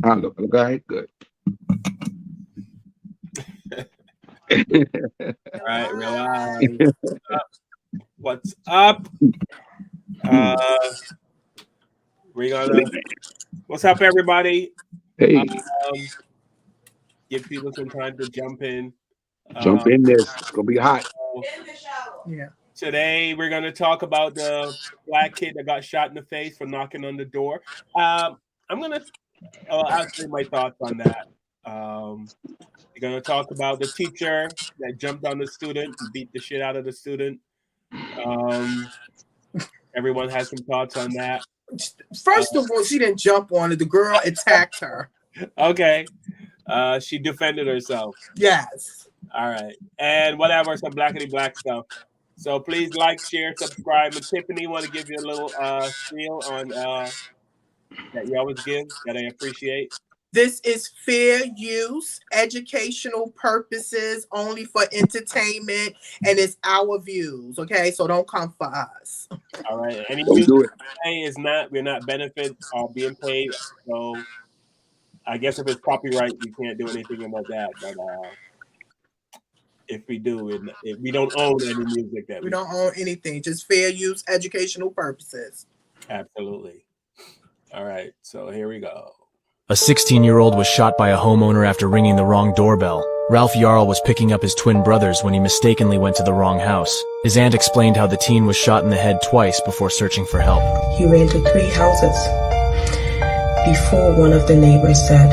Look, all right, good. All right, realize. What's up? Uh, we're gonna. What's up, everybody? Hey, Um, give people some time to jump in. jump Um, in this. It's gonna be hot. Yeah. Today we're gonna talk about the black kid that got shot in the face for knocking on the door. I'm gonna. I'll say my thoughts on that. We're gonna talk about the teacher that jumped on the student and beat the shit out of the student. Um, everyone has some thoughts on that. First of all, she didn't jump on it. The girl attacked her. Okay. She defended herself. Yes. All right. And whatever, some blackity black stuff. So please like, share, subscribe. And Tiffany, want to give you a little spiel on that you always give that I appreciate. This is fair use, educational purposes, only for entertainment, and it's our views. Okay, so don't come for us. All right. Any Don't music do it. is not, we're not benefit or being paid. So I guess if it's copyright, we can't do anything about that. But if we do, we don't own any music that We don't own anything, just fair use, educational purposes. Absolutely. All right, so here we go. A 16-year-old was shot by a homeowner after ringing the wrong doorbell. Ralph Yarl was picking up his twin brothers when he mistakenly went to the wrong house. His aunt explained how the teen was shot in the head twice before searching for help. He ran to 3 houses before one of the neighbors said,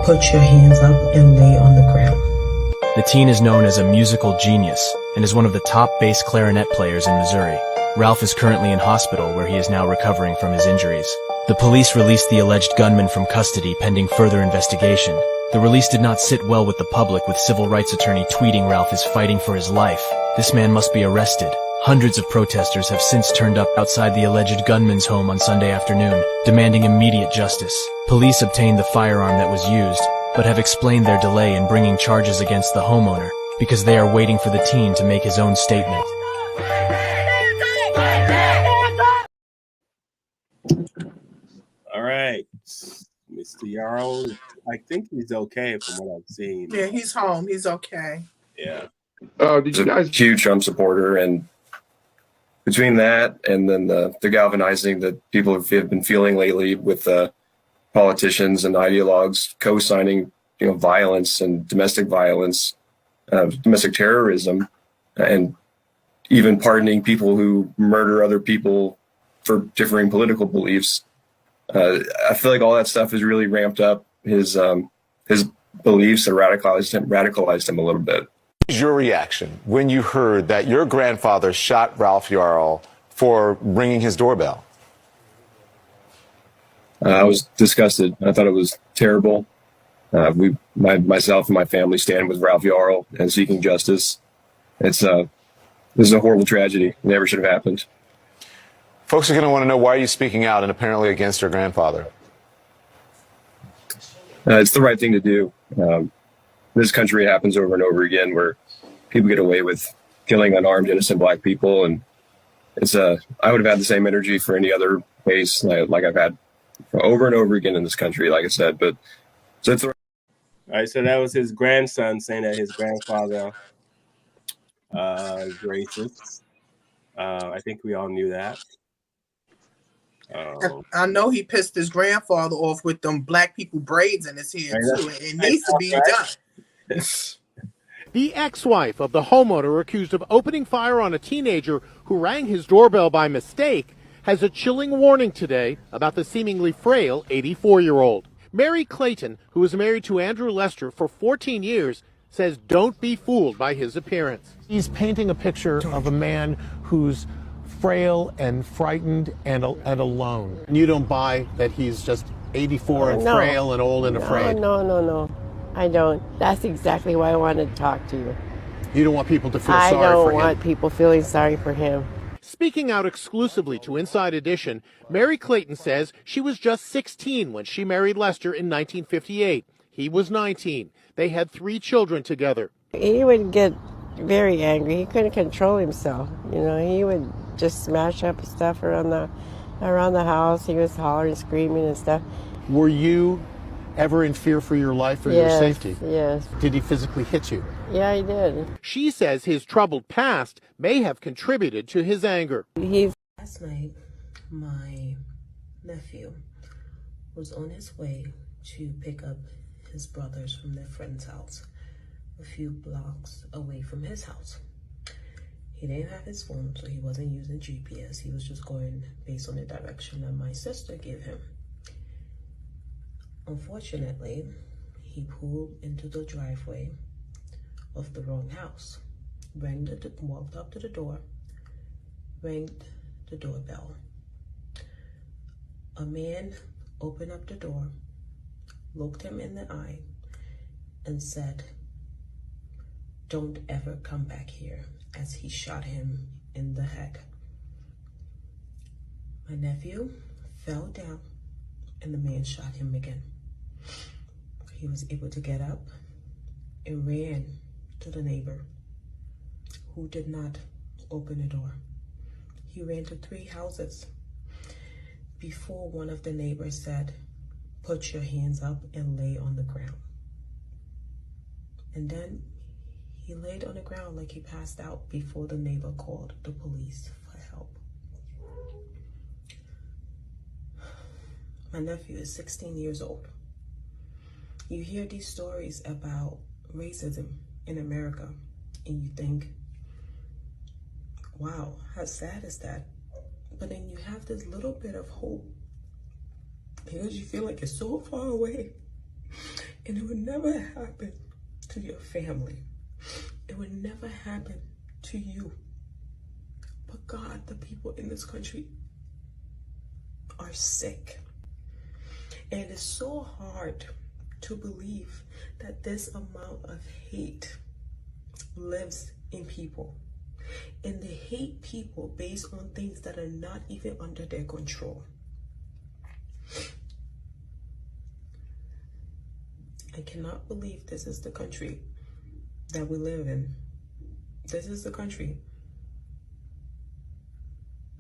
"Put your hands up and lay on the ground." The teen is known as a musical genius and is one of the top bass clarinet players in Missouri. Ralph is currently in hospital where he is now recovering from his injuries. The police released the alleged gunman from custody pending further investigation. The release did not sit well with the public, with civil rights attorney tweeting Ralph is fighting for his life. This man must be arrested. Hundreds of protesters have since turned up outside the alleged gunman's home on Sunday afternoon, demanding immediate justice. Police obtained the firearm that was used, but have explained their delay in bringing charges against the homeowner because they are waiting for the teen to make his own statement. All right, Mr. Yarl, I think he's okay from what I've seen. Yeah, he's home. He's okay. Yeah. Did you guys? Huge Trump supporter, and between that and then the galvanizing that people have been feeling lately with politicians and ideologues co-signing, violence and domestic violence, domestic terrorism, and even pardoning people who murder other people for differing political beliefs. I feel like all that stuff has really ramped up his beliefs and radicalized him a little bit. What was your reaction when you heard that your grandfather shot Ralph Yarl for ringing his doorbell? I was disgusted. I thought it was terrible. Myself and my family stand with Ralph Yarl and seeking justice. This is a horrible tragedy. It never should have happened. Folks are going to want to know, why are you speaking out and apparently against your grandfather? It's the right thing to do. This country happens over and over again where people get away with killing unarmed, innocent black people. And I would have had the same energy for any other case like I've had over and over again in this country, like I said. But so it's All right, so that was his grandson saying that his grandfather is racist. I think we all knew that. I know he pissed his grandfather off with them black people braids in his hair too. It needs to be done. The ex-wife of the homeowner accused of opening fire on a teenager who rang his doorbell by mistake has a chilling warning today about the seemingly frail 84-year-old. Mary Clayton, who was married to Andrew Lester for 14 years, says don't be fooled by his appearance. He's painting a picture of a man who's frail and frightened and alone. And you don't buy that he's just 84 and frail and old and afraid? No. I don't. That's exactly why I wanted to talk to you. You don't want people to feel sorry for him? I don't want people feeling sorry for him. Speaking out exclusively to Inside Edition, Mary Clayton says she was just 16 when she married Lester in 1958. He was 19. They had 3 children together. He would get very angry. He couldn't control himself. He would just smash up stuff around the house. He was hollering, screaming and stuff. Were you ever in fear for your life or Yes, your safety? yes. Did he physically hit you? Yeah, he did. She says his troubled past may have contributed to his anger. Last night, my nephew was on his way to pick up his brothers from their friend's house a few blocks away from his house. He didn't have his phone, so he wasn't using GPS. He was just going based on the direction that my sister gave him. Unfortunately, he pulled into the driveway of the wrong house, walked up to the door, rang the doorbell. A man opened up the door, looked him in the eye, and said, "Don't ever come back here," as he shot him in the head. My nephew fell down and the man shot him again. He was able to get up and ran to the neighbor, who did not open the door. He ran to 3 houses before one of the neighbors said, "Put your hands up and lay on the ground." And then he laid on the ground like he passed out before the neighbor called the police for help. My nephew is 16 years old. You hear these stories about racism in America and you think, wow, how sad is that? But then you have this little bit of hope because you feel like it's so far away and it would never happen to your family. It would never happen to you. But God, the people in this country are sick. And it's so hard to believe that this amount of hate lives in people. And they hate people based on things that are not even under their control. I cannot believe this is the country that we live in. This is the country.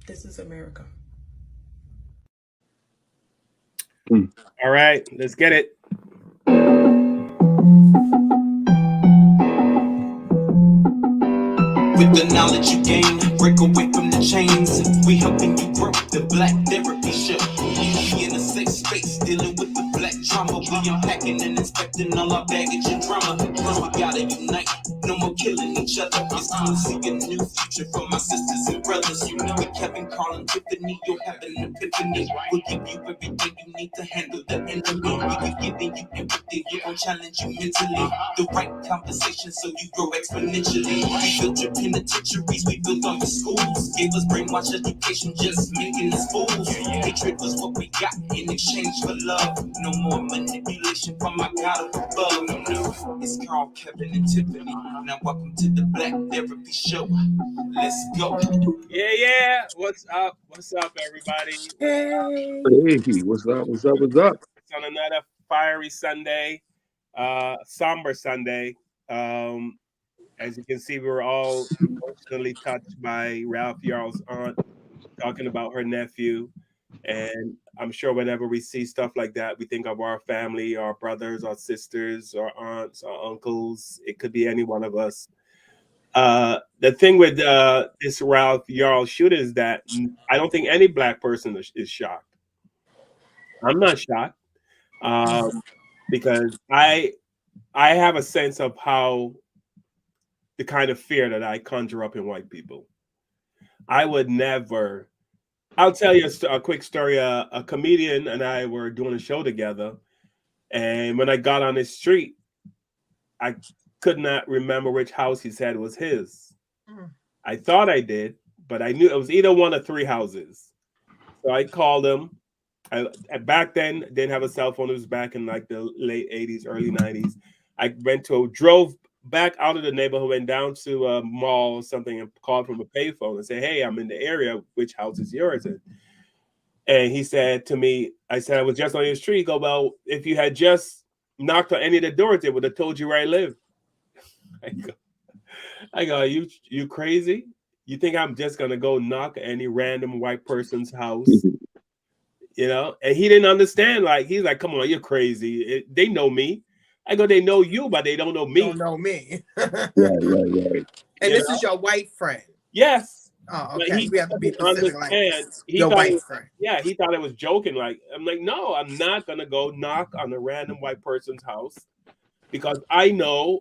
This is America. All right, let's get it. With the knowledge you gain, break away from the chains. We helping you grow the Black Therapy Show. You in a safe space, dealing with the black trauma. We unpacking and inspecting all our baggage and drama. Cause we gotta unite, no more killing each other. It's time to see a new future for my sisters and brothers. You know with Kevin, Carl, and Tiffany, you'll have an epiphany. We'll give you everything you need to handle the enemy. We be giving you empathy, we gon' challenge you mentally. The right conversation so you grow exponentially. We built your penitentiaries, we built all your schools. Gave us brainwash education, just making us fools. Hatred was what we got in exchange for love. No more manipulation from my God above. No, it's Carl, Kevin, and Tiffany. Now welcome to the Black Therapy Show. Let's go. Yeah. What's up? What's up, everybody? Hey, what's up? What's up? What's up? It's on another fiery Sunday, somber Sunday. As you can see, we were all emotionally touched by Ralph Yarl's aunt talking about her nephew. And I'm sure whenever we see stuff like that, we think of our family, our brothers, our sisters, our aunts, our uncles. It could be any one of us. The thing with this Ralph Yarl shooting is that I don't think any black person is shocked. I'm not shocked because I have a sense of how the kind of fear that I conjure up in white people. I would never. I'll tell you a quick story. A comedian and I were doing a show together, and when I got on his street, I could not remember which house he said was his. I thought I did, but I knew it was either one of 3 houses. So I called him. Back then, didn't have a cell phone. It was back in like the late 80s, early 90s. I drove back out of the neighborhood, went down to a mall or something and called from a payphone and said, "Hey, I'm in the area. Which house is yours?" And he said to me, I said, "I was just on your street." He go, "Well, if you had just knocked on any of the doors, they would have told you where I live." I go, you crazy? You think I'm just going to go knock any random white person's house? You know, and he didn't understand. Like, he's like, come on, you're crazy. They know me. I go, they know you, but they don't know me. Don't know me. Right. And this is your white friend. Yes. Oh, But okay. he We have to be doesn't specific. Like understand. He your thought white friend. Yeah, he thought it was joking. Like, I'm like, no, I'm not gonna go knock on a random white person's house because I know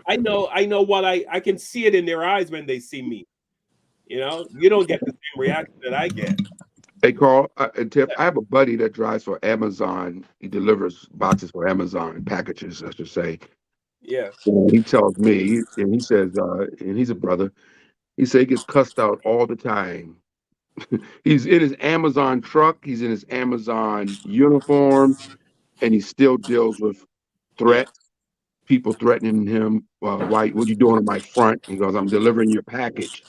what I can see it in their eyes when they see me. You know, you don't get the same reaction that I get. Hey, Carl and Tiff, I have a buddy that drives for Amazon. He delivers boxes for Amazon, packages, I should say. Yeah. And he tells me, and he says, and he's a brother, he said he gets cussed out all the time. He's in his Amazon truck, he's in his Amazon uniform, and he still deals with Yeah. threats, people threatening him. Why, what are you doing on my front? He goes, I'm delivering your package.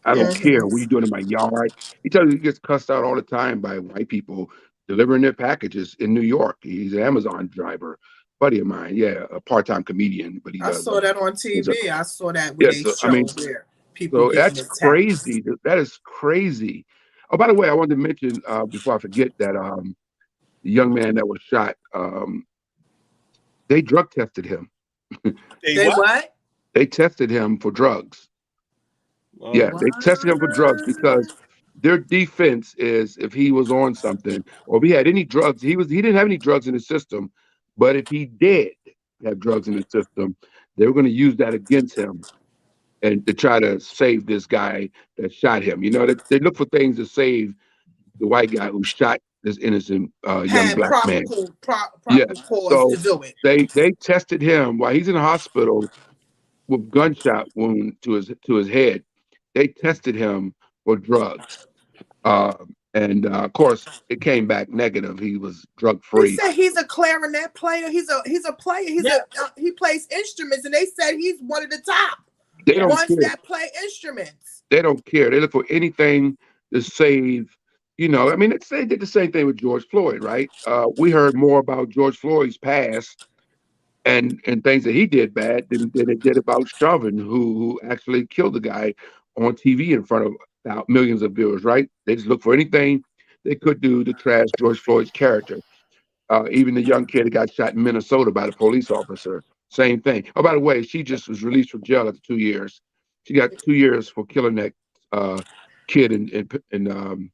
I don't care. What are you doing in my yard? He tells me he gets cussed out all the time by white people delivering their packages in New York. He's an Amazon driver, buddy of mine. Yeah, a part-time comedian, but he I does. saw that on TV. I saw that when they So, I show mean, where people so getting that's attacked. crazy. That is crazy. Oh, by the way, I wanted to mention before I forget that the young man that was shot, they drug tested him. They what? They tested him for drugs. Yeah, they tested him for drugs because their defense is if he was on something or if he had any drugs, he didn't have any drugs in his system, but if he did have drugs in his system, they were going to use that against him and to try to save this guy that shot him. You know, they look for things to save the white guy who shot this innocent young Had black man. proper cause to do it. They tested him while he's in the hospital with gunshot wound to his head. They tested him for drugs, and of course, it came back negative. He was drug They free. said he's a clarinet player. He's a player. He plays instruments, and they said he's one of the top ones that play instruments. They don't care. They look for anything to save. You know, I mean, they did the same thing with George Floyd, right? We heard more about George Floyd's past and things that he did bad than it did about Chauvin, who actually killed the guy on TV in front of millions of viewers, right? They just look for anything they could do to trash George Floyd's character. Even the young kid that got shot in Minnesota by the police officer, same thing. Oh, by the way, she just was released from jail after 2 years. She got 2 years for killing that kid in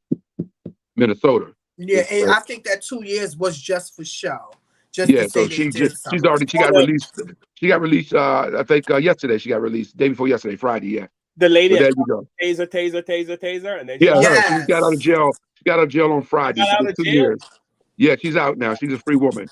Minnesota. Yeah, and I think that 2 years was just for show. So she got released. She got released. I think yesterday she got released. Day before yesterday, Friday. Yeah. The lady. There you go. Taser, and then she got out of jail. She got out of jail on Friday. She did 2 years. Yeah, she's out now. She's a free woman.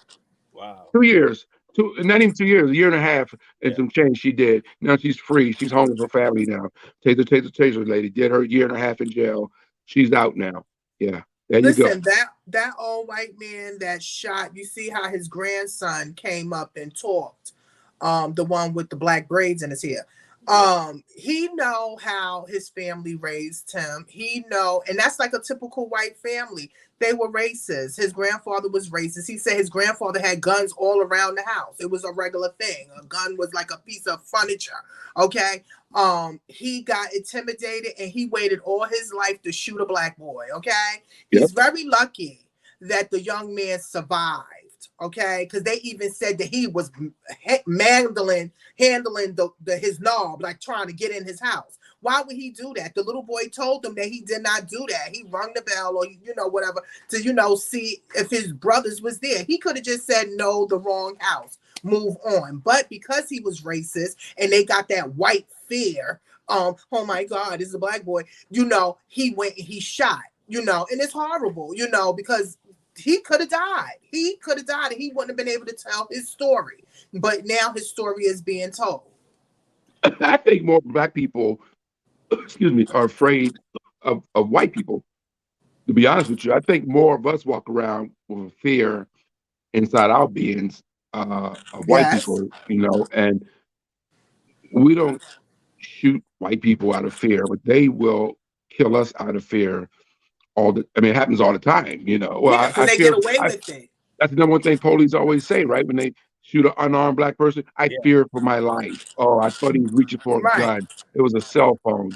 Wow. 2 years. Not even 2 years. A year and a half and some change. She did. Now she's free. She's home with her family now. Taser lady did her year and a half in jail. She's out now. Yeah. There you go. Listen, that old white man that shot, you see how his grandson came up and talked, the one with the black braids in his hair. He know how his family raised him. He know, and that's like a typical white family. They were racist. His grandfather was racist. He said his grandfather had guns all around the house. It was a regular thing. A gun was like a piece of furniture. Okay. He got intimidated and he waited all his life to shoot a black boy. Okay. He's very lucky that the young man survived. Okay, because they even said that he was handling his knob, like trying to get in his house. Why would he do that? The little boy told him that he did not do that. He rung the bell or whatever to see if his brothers was there. He could have just said no, the wrong house, move on. But because he was racist and they got that white fear, oh my God, it's a black boy. He went and he shot. And it's horrible. Because he could have died. He could have died and he wouldn't have been able to tell his story. But now his story is being told. I think more black people, are afraid of white people. To be honest with you, I think more of us walk around with fear inside our beings of white people, and we don't shoot white people out of fear, but they will kill us out of fear. It happens all the time, Well, they get away with it. That's the number one thing police always say, right? When they shoot an unarmed black person, I fear for my life. Oh, I thought he was reaching for a gun. It was a cell phone.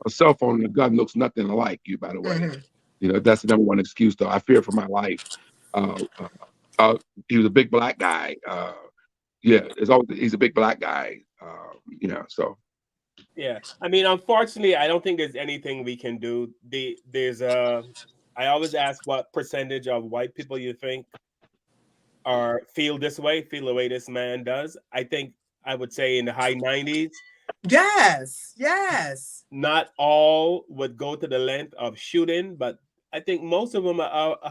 A cell phone and a gun looks nothing alike, by the way. You know, that's the number one excuse, though. I fear for my life. Uh, uh, uh, he was a big black guy. Yeah, it's always he's a big black guy. You know, so Yeah, I mean, unfortunately, I don't think there's anything we can do. There's I always ask what percentage of white people you think are feel this way, feel the way this man does. I think I would say in the high 90s. Yes, yes. Not all would go to the length of shooting, but I think most of them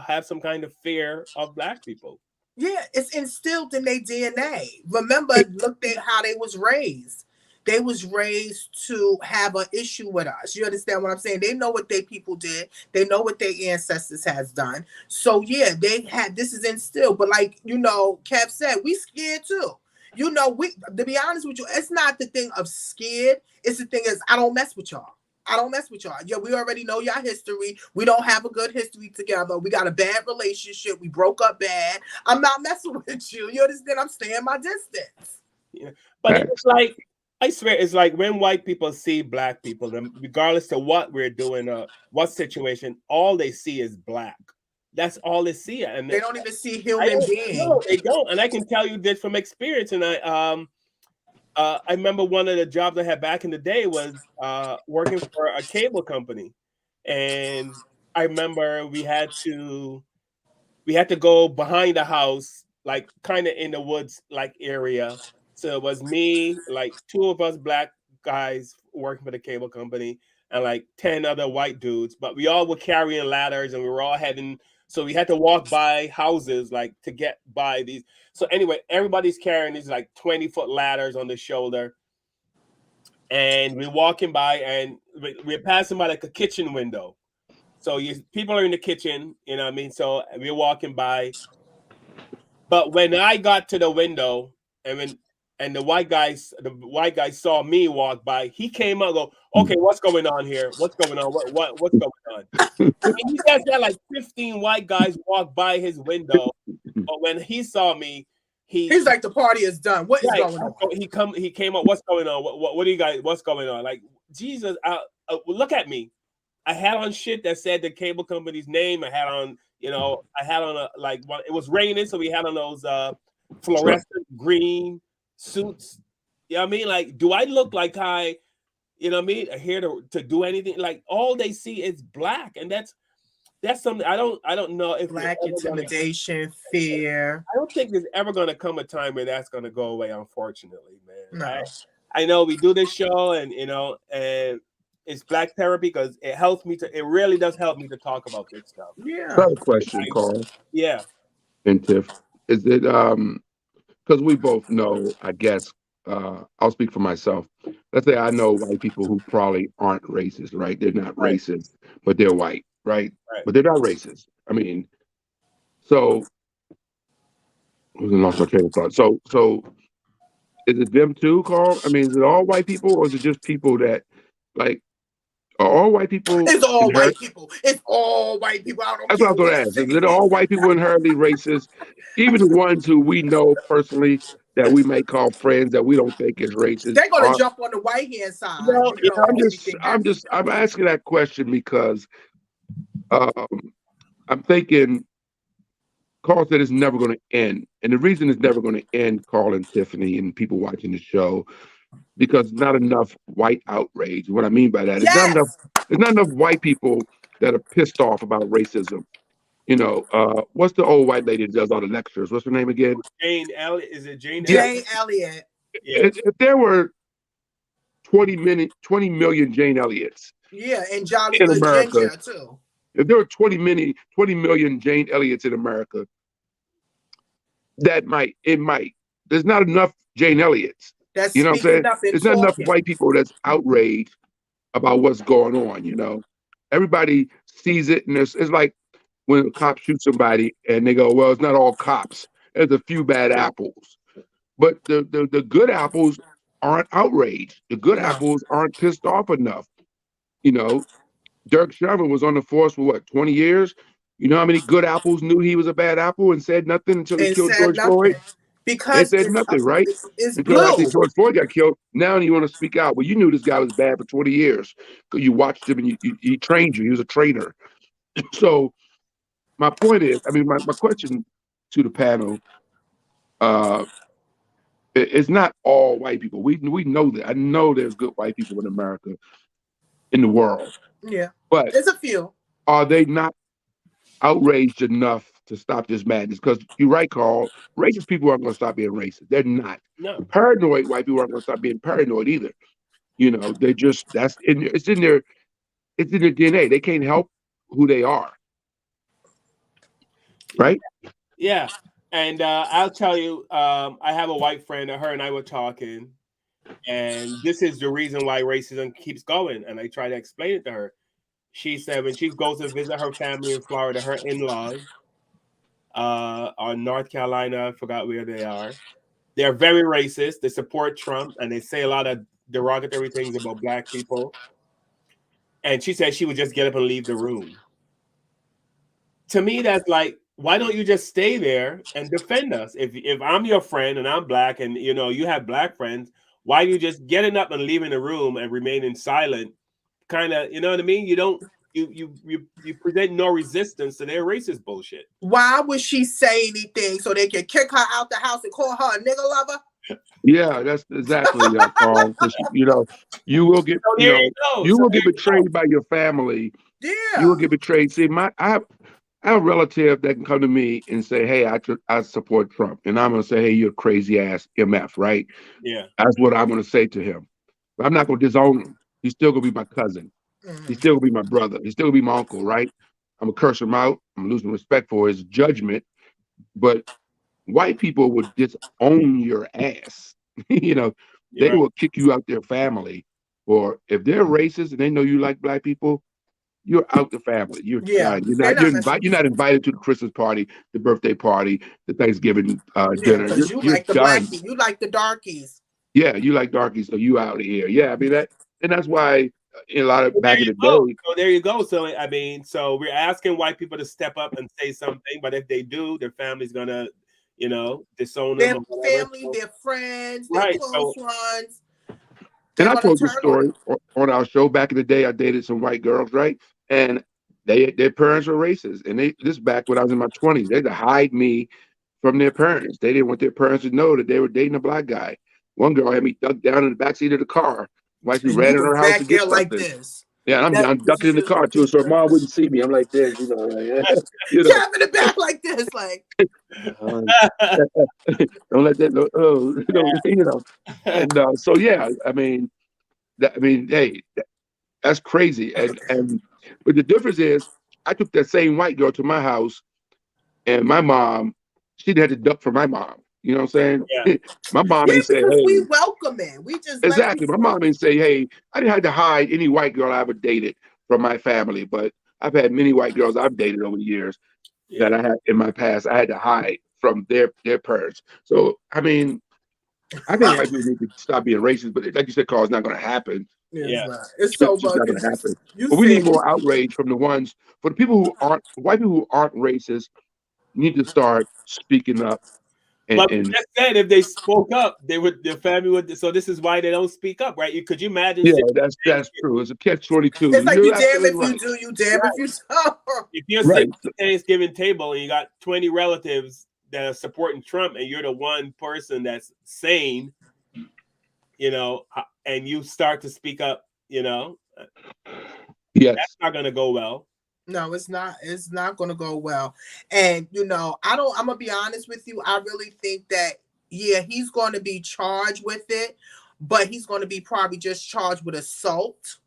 have some kind of fear of black people. Yeah, it's instilled in their DNA. Remember, look at how they was raised. They was raised to have an issue with us. You understand what I'm saying? They know what their people did. They know what their ancestors has done. So yeah, they had this is instilled. But like Kev said, we scared too. We to be honest with you, it's not the thing of scared. It's the thing is I don't mess with y'all. I don't mess with y'all. Yeah, we already know y'all history. We don't have a good history together. We got a bad relationship. We broke up bad. I'm not messing with you. You understand? I'm staying my distance. Yeah. But it's like, I swear, it's like when white people see black people, regardless of what we're doing, what situation, all they see is black. That's all they see. And they don't even see human beings. No, they don't. And I can tell you this from experience. And I remember one of the jobs I had back in the day was working for a cable company, and I remember we had to go behind the house, like kind of in the woods like area. So it was me, like 2 of us black guys working for the cable company, and like 10 other white dudes. But we all were carrying ladders, and we were all heading. So we had to walk by houses like to get by these. So anyway, everybody's carrying these like 20-foot ladders on the shoulder. And we're walking by and we're passing by like a kitchen window. So people are in the kitchen, you know what I mean? So we're walking by. But when I got to the window and the white guy saw me walk by, he came up and go, okay, what's going on here? What's going on? What's going on? I mean, he says that like 15 white guys walked by his window, but when he saw me, he's like, the party is done. What is going on? He came up. What's going on? What do you guys? What's going on? Like, Jesus, look at me. I had on shit that said the cable company's name. I had on, it was raining, so we had on those fluorescent green suits. You know what I mean? Like, do I look like you know what I mean? Here to do anything? Like, all they see is black, and that's something I don't know if black intimidation, fear. I don't think there's ever going to come a time where that's going to go away. Unfortunately, man. No. I know we do this show, and and it's Black Therapy because it helps me it really does help me to talk about this stuff. Yeah. Another question, Carl. Yeah. And Tiff, is it because we both know, I guess, I'll speak for myself. Let's say I know white people who probably aren't racist, right? They're not racist, but they're white, right? But they're not racist. I mean, so I lost my train of thought. So is it them too, Carl? I mean, is it all white people, or is it just people that like are all white people? It's all white people. It's all white people. That's what I was going to ask. Is it all white people inherently racist? Even the ones who we know personally that we may call friends that we don't think is racist. They're going to jump on the white hand side. I'm asking that question because I'm thinking Carl said it's never going to end. And the reason it's never going to end, Carl and Tiffany and people watching the show, because not enough white outrage. What I mean by that, it's not enough white people that are pissed off about racism. You know, what's the old white lady that does all the lectures? What's her name again? Jane Elliott. Is it Jane? Jane Elliott. Yeah. If there were 20 million Jane Elliots, and Jolly in Good America Ginger too. If there were 20 million Jane Elliots in America, it might. There's not enough Jane Elliots. You know what I'm saying? There's not enough white people that's outraged about what's going on. You know, everybody sees it, and it's like when a cop shoots somebody, and they go, "Well, it's not all cops. There's a few bad apples." But the good apples aren't outraged. The good apples aren't pissed off enough. You know, Dirk Sherman was on the force for what, 20 years? You know how many good apples knew he was a bad apple and said nothing until he killed George Floyd? Because they said nothing, right? It's until after George Floyd got killed. Now you want to speak out. Well, you knew this guy was bad for 20 years because you watched him and he trained you. He was a trainer. So my point is, I mean, my question to the panel, it's not all white people. We know that. I know there's good white people in America, in the world, Yeah, but there's a few. are they not outraged enough to stop this madness? Because you're right, Carl. Racist people aren't going to stop being racist. They're not. No. Paranoid white people aren't going to stop being paranoid either. You know, they just it's in their DNA. They can't help who they are. Right? Yeah. And I'll tell you, I have a white friend, her and I were talking, and this is the reason why racism keeps going. And I try to explain it to her. She said when she goes to visit her family in Florida, her in-laws are North Carolina, I forgot where they are. They're very racist. They support Trump, and they say a lot of derogatory things about black people. And she said she would just get up and leave the room. To me, that's like, why don't you just stay there and defend us? If I'm your friend and I'm black and you have black friends, why are you just getting up and leaving the room and remaining silent? Kind of, you know what I mean? You don't you present no resistance to their racist bullshit. Why would she say anything so they can kick her out the house and call her a nigga lover? Yeah, that's exactly Carl. You will get you will get betrayed by your family. Yeah, you will get betrayed. See, I have a relative that can come to me and say, "Hey, I support Trump," and I'm gonna say, "Hey, you're a crazy ass MF," right? Yeah, that's what I'm gonna say to him. But I'm not gonna disown him. He's still gonna be my cousin. He's still gonna be my brother. He's still gonna be my uncle, right? I'm gonna curse him out. I'm losing respect for his judgment. But white people would disown your ass. They will kick you out their family. Or if they're racist and they know you like black people, you're out the family. You're done. You're not invited to the Christmas party, the birthday party, the Thanksgiving dinner. You like the blackies. You like the darkies. Yeah, you like darkies, so you out of here. Yeah, I mean that's why a lot of back in the day. So there you go. So I mean, so we're asking white people to step up and say something, but if they do, their family's gonna, disown them. Their family, their friends, their close ones. And I told this story on our show back in the day. I dated some white girls, right? And their parents were racist. And this back when I was in my 20s. They had to hide me from their parents. They didn't want their parents to know that they were dating a black guy. One girl had me ducked down in the backseat of the car. While she ran in her house to get something. Like this. Yeah, I'm ducking in the car too, so her mom wouldn't see me. I'm like this, Tap in the back like this, like. Don't let that. And so yeah, I mean, hey, that's crazy. And but the difference is, I took that same white girl to my house, and my mom, she'd had to duck for my mom. You know what I'm saying? Yeah. My mom ain't say, "Hey." We welcome it. We just exactly. My mom ain't say, "Hey." I didn't have to hide any white girl I ever dated from my family, but I've had many white girls I've dated over the years that I had in my past. I had to hide from their parents. So I mean, I think white people need to stop being racist, but like you said, Carl, it's not going to happen. It's so not going to happen. But we need more outrage from the ones, for the people who aren't white people who aren't racist. Need to start speaking up. But we just said if they spoke up, their family would. So this is why they don't speak up, right? Could you imagine? Yeah, that's true. It's a catch-22. It's like you damn if you do, you damn if you don't. If you're sitting at the Thanksgiving table and you got 20 relatives that are supporting Trump, and you're the one person that's sane, and you start to speak up, that's not going to go well. No, it's not. It's not going to go well. And, I'm going to be honest with you. I really think that, he's going to be charged with it, but he's going to be probably just charged with assault.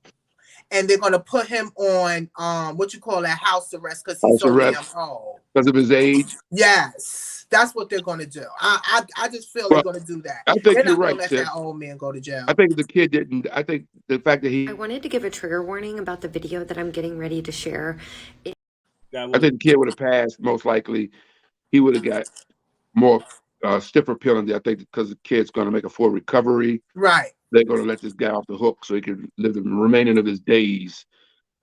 And they're going to put him on, house arrest because he's so damn old. Because of his age? Yes. That's what they're going to do. I just feel they're going to do that. I think you're right, let that old man go to jail. I think the kid didn't. I think the fact that I wanted to give a trigger warning about the video that I'm getting ready to share. I think the kid would have passed, most likely. He would have got more stiffer penalty, I think, because the kid's going to make a full recovery. Right. They're going to let this guy off the hook so he can live the remaining of his days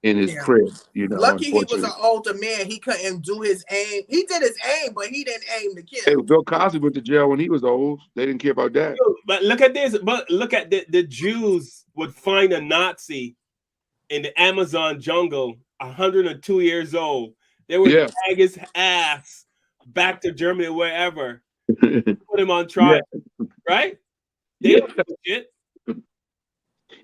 in his crib. Lucky he was an older man. He couldn't do his aim. He did his aim, but he didn't aim the kid. Hey, Bill Cosby went to jail when he was old. They didn't care about that. But look at this. But look at the Jews would find a Nazi in the Amazon jungle 102 years old. They would Yeah. drag his ass back to Germany, wherever, put him on Yeah. trial, right? They Yeah. don't give a shit.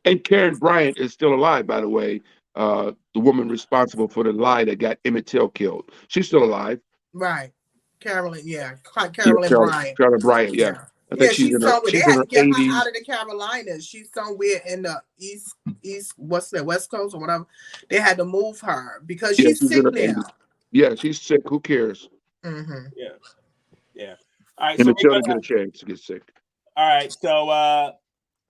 And Karen Bryant is still alive, by the way. The woman responsible for the lie that got Emmett Till killed. She's still alive. Right. Carolyn, yeah. Yeah, Carolyn Bryant. Carolyn Bryant. Yeah, Yeah. I Yeah, think she's somewhere. They she's in had her to get her 80s. out of the Carolinas. She's somewhere in the east, what's that, West Coast or whatever. They had to move her because Yeah, she's she's in sick her now. 80s. Yeah, she's sick. Who cares? Mm-hmm. Yeah, yeah. All right, so Emmett we're Till gonna. didn't get a chance to get sick. All right, so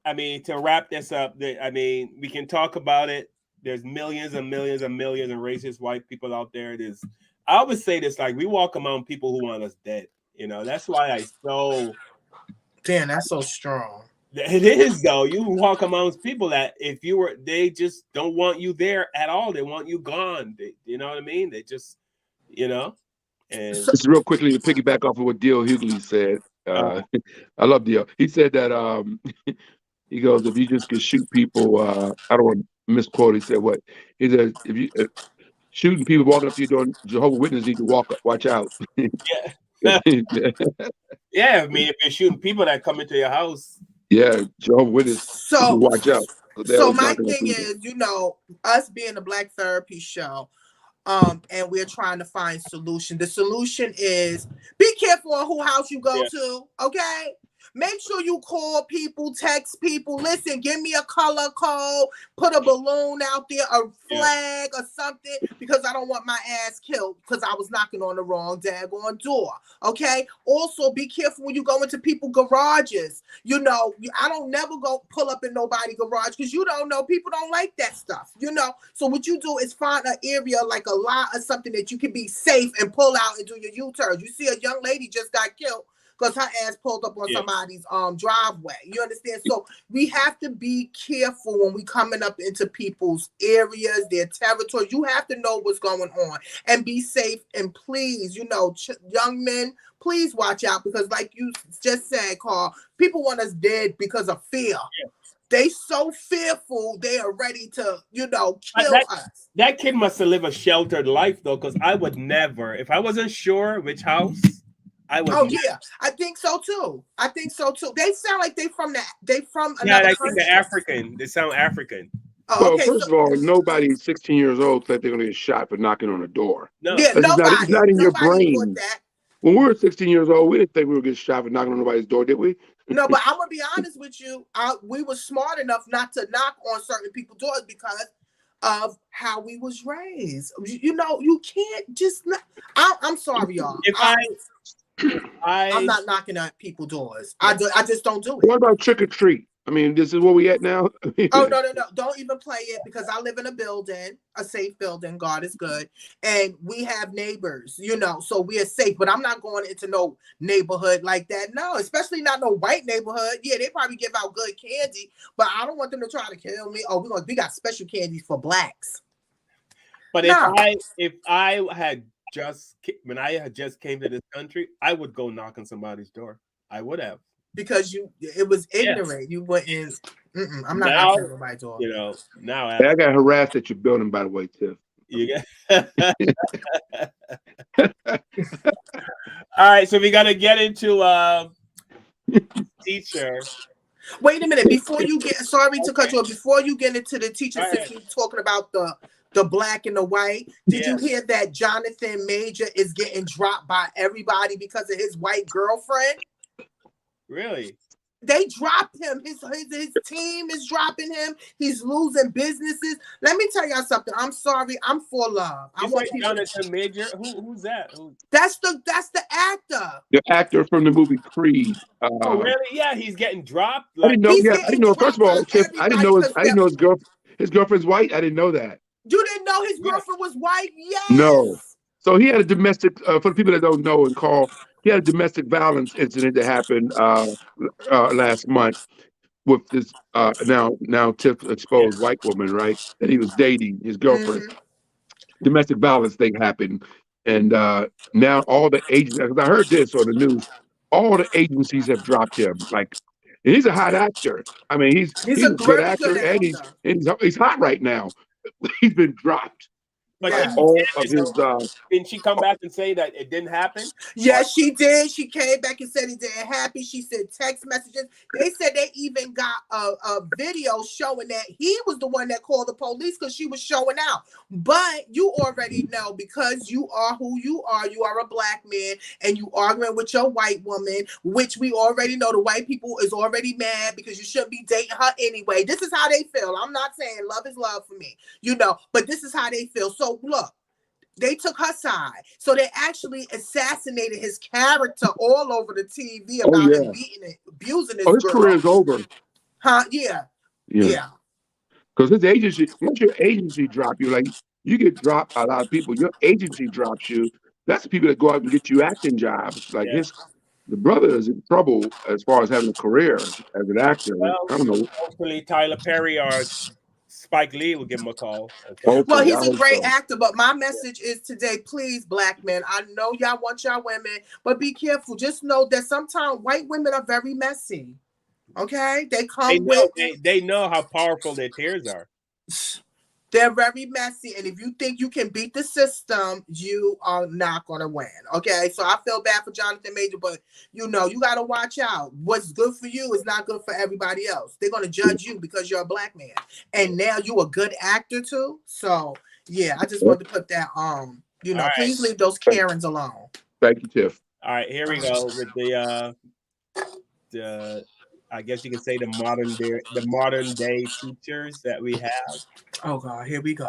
I mean, to wrap this up, I mean, we can talk about it. There's millions and millions and millions of racist white people out there. I always say this, like, we walk among people who want us dead. You know, that's why Damn, that's so strong. it is, though. You walk amongst people that they just don't want you there at all. They want you gone. You know what I mean? They just, you know. And Just real quickly to piggyback off of what Dale Hughley said. I love Dale. He said that he goes, if you just could shoot people, I don't want to misquote. He said what? He said, if you shooting people walking up to you doing Jehovah's Witnesses need to watch out. yeah, yeah. I mean, if you're shooting people that come into your house, yeah, Jehovah's Witnesses need to watch out. So my thing is, you know, us being a Black Therapy show, and we're trying to find solution. The solution is be careful on who house you go to, okay? Make sure you call people, text people. Listen, give me a color code, put a balloon out there, a flag or something, because I don't want my ass killed because I was knocking on the wrong daggone door, okay? Also, be careful when you go into people's garages. You know, I don't never go pull up in nobody's garage because you don't know. People don't like that stuff, you know? So what you do is find an area like a lot or something that you can be safe and pull out and do your U-turns. You see a young lady just got killed because her ass pulled up on somebody's driveway. You understand? So we have to be careful when we coming up into people's areas, their territory. You have to know what's going on and be safe. And please, you know, young men, please watch out because like you just said, Carl, people want us dead because of fear. Yeah. They so fearful, they are ready to, you know, kill us. That kid must have lived a sheltered life, though, because I would never, if I wasn't sure which house, I would. Oh yeah, I think so too. They sound like they from another I country. think they're African. They sound African. Oh, okay. Well, first of all, nobody 16 years old said they're going to get shot for knocking on a door. No, yeah, it's not in your brain. Put that. When we were 16 years old, we didn't think we would get shot for knocking on nobody's door, did we? No, but I'm gonna be honest with you. We were smart enough not to knock on certain people's doors because of how we was raised. You know, you can't just. I'm sorry, y'all. I'm not knocking at people's doors. I just don't do it. What about trick or treat? I mean, this is where we at now. Oh no! Don't even play it because I live in a building, a safe building. God is good, and we have neighbors, you know, so we are safe. But I'm not going into no neighborhood like that. No, especially not no white neighborhood. Yeah, they probably give out good candy, but I don't want them to try to kill me. Oh, we got special candies for blacks. But if I had just came to this country, I would go knock on somebody's door. I would have. Because it was ignorant. You wouldn't. I'm not knocking on my door. You know, now I got harassed at your building, by the way, Tiff. You get. All right, so we got to get into teacher. Wait a minute before you get. Sorry to cut you off. Before you get into the teacher, since you're talking about the black and the white, did you hear that Jonathan Major is getting dropped by everybody because of his white girlfriend? Really? They dropped him. His team is dropping him. He's losing businesses. Let me tell y'all something. I'm sorry. I'm for love. I want Jonathan Major. Who's that? That's the actor. The actor from the movie Creed. Oh really? Yeah, he's getting dropped. I didn't know. First of all, Tiff, I didn't know his girlfriend's white. I didn't know that. You didn't know his girlfriend was white? Yes. No. So he had a domestic. For the people that don't know and call. He had a domestic violence incident that happened last month with this now Tiff exposed white woman, right? That he was dating his girlfriend. Mm-hmm. Domestic violence thing happened, and now all the agencies. Because I heard this on the news, all the agencies have dropped him. Like, and he's a hot actor. I mean, he's a good actor, and he's hot right now. He's been dropped. But Yeah. all of his. didn't she come back and say that it didn't happen? Yes, she did. She came back and said it didn't happen. She said text messages. They said they even got a video showing that he was the one that called the police because she was showing out. But you already know, because you are who you are a black man, and you arguing with your white woman, which we already know the white people is already mad because you shouldn't be dating her anyway. This is how they feel. I'm not saying love is love for me, but this is how they feel. So look, they took her side. So they actually assassinated his character all over the TV about him beating and abusing this his girl. career is over. Huh? Yeah. Because his agency, once your agency drop you, like you get dropped, a lot of people, your agency drops you. That's the people that go out and get you acting jobs. Like the brother is in trouble as far as having a career as an actor. Well, I don't know. Hopefully Tyler Perry or Spike Lee will give him a call. Well, he's a great actor, but my message is today, please, black men, I know y'all want y'all women, but be careful. Just know that sometimes white women are very messy. Okay? They know how powerful their tears are. They're very messy, and if you think you can beat the system, you are not going to win. Okay, so I feel bad for Jonathan Major, but you got to watch out. What's good for you is not good for everybody else. They're going to judge you because you're a black man, and now you a good actor too. So yeah, I just wanted to put that on. Please leave those Karens alone. Thank you, Tiff. All right, here we go with the I guess you can say the modern day teachers that we have. Oh God, here we go.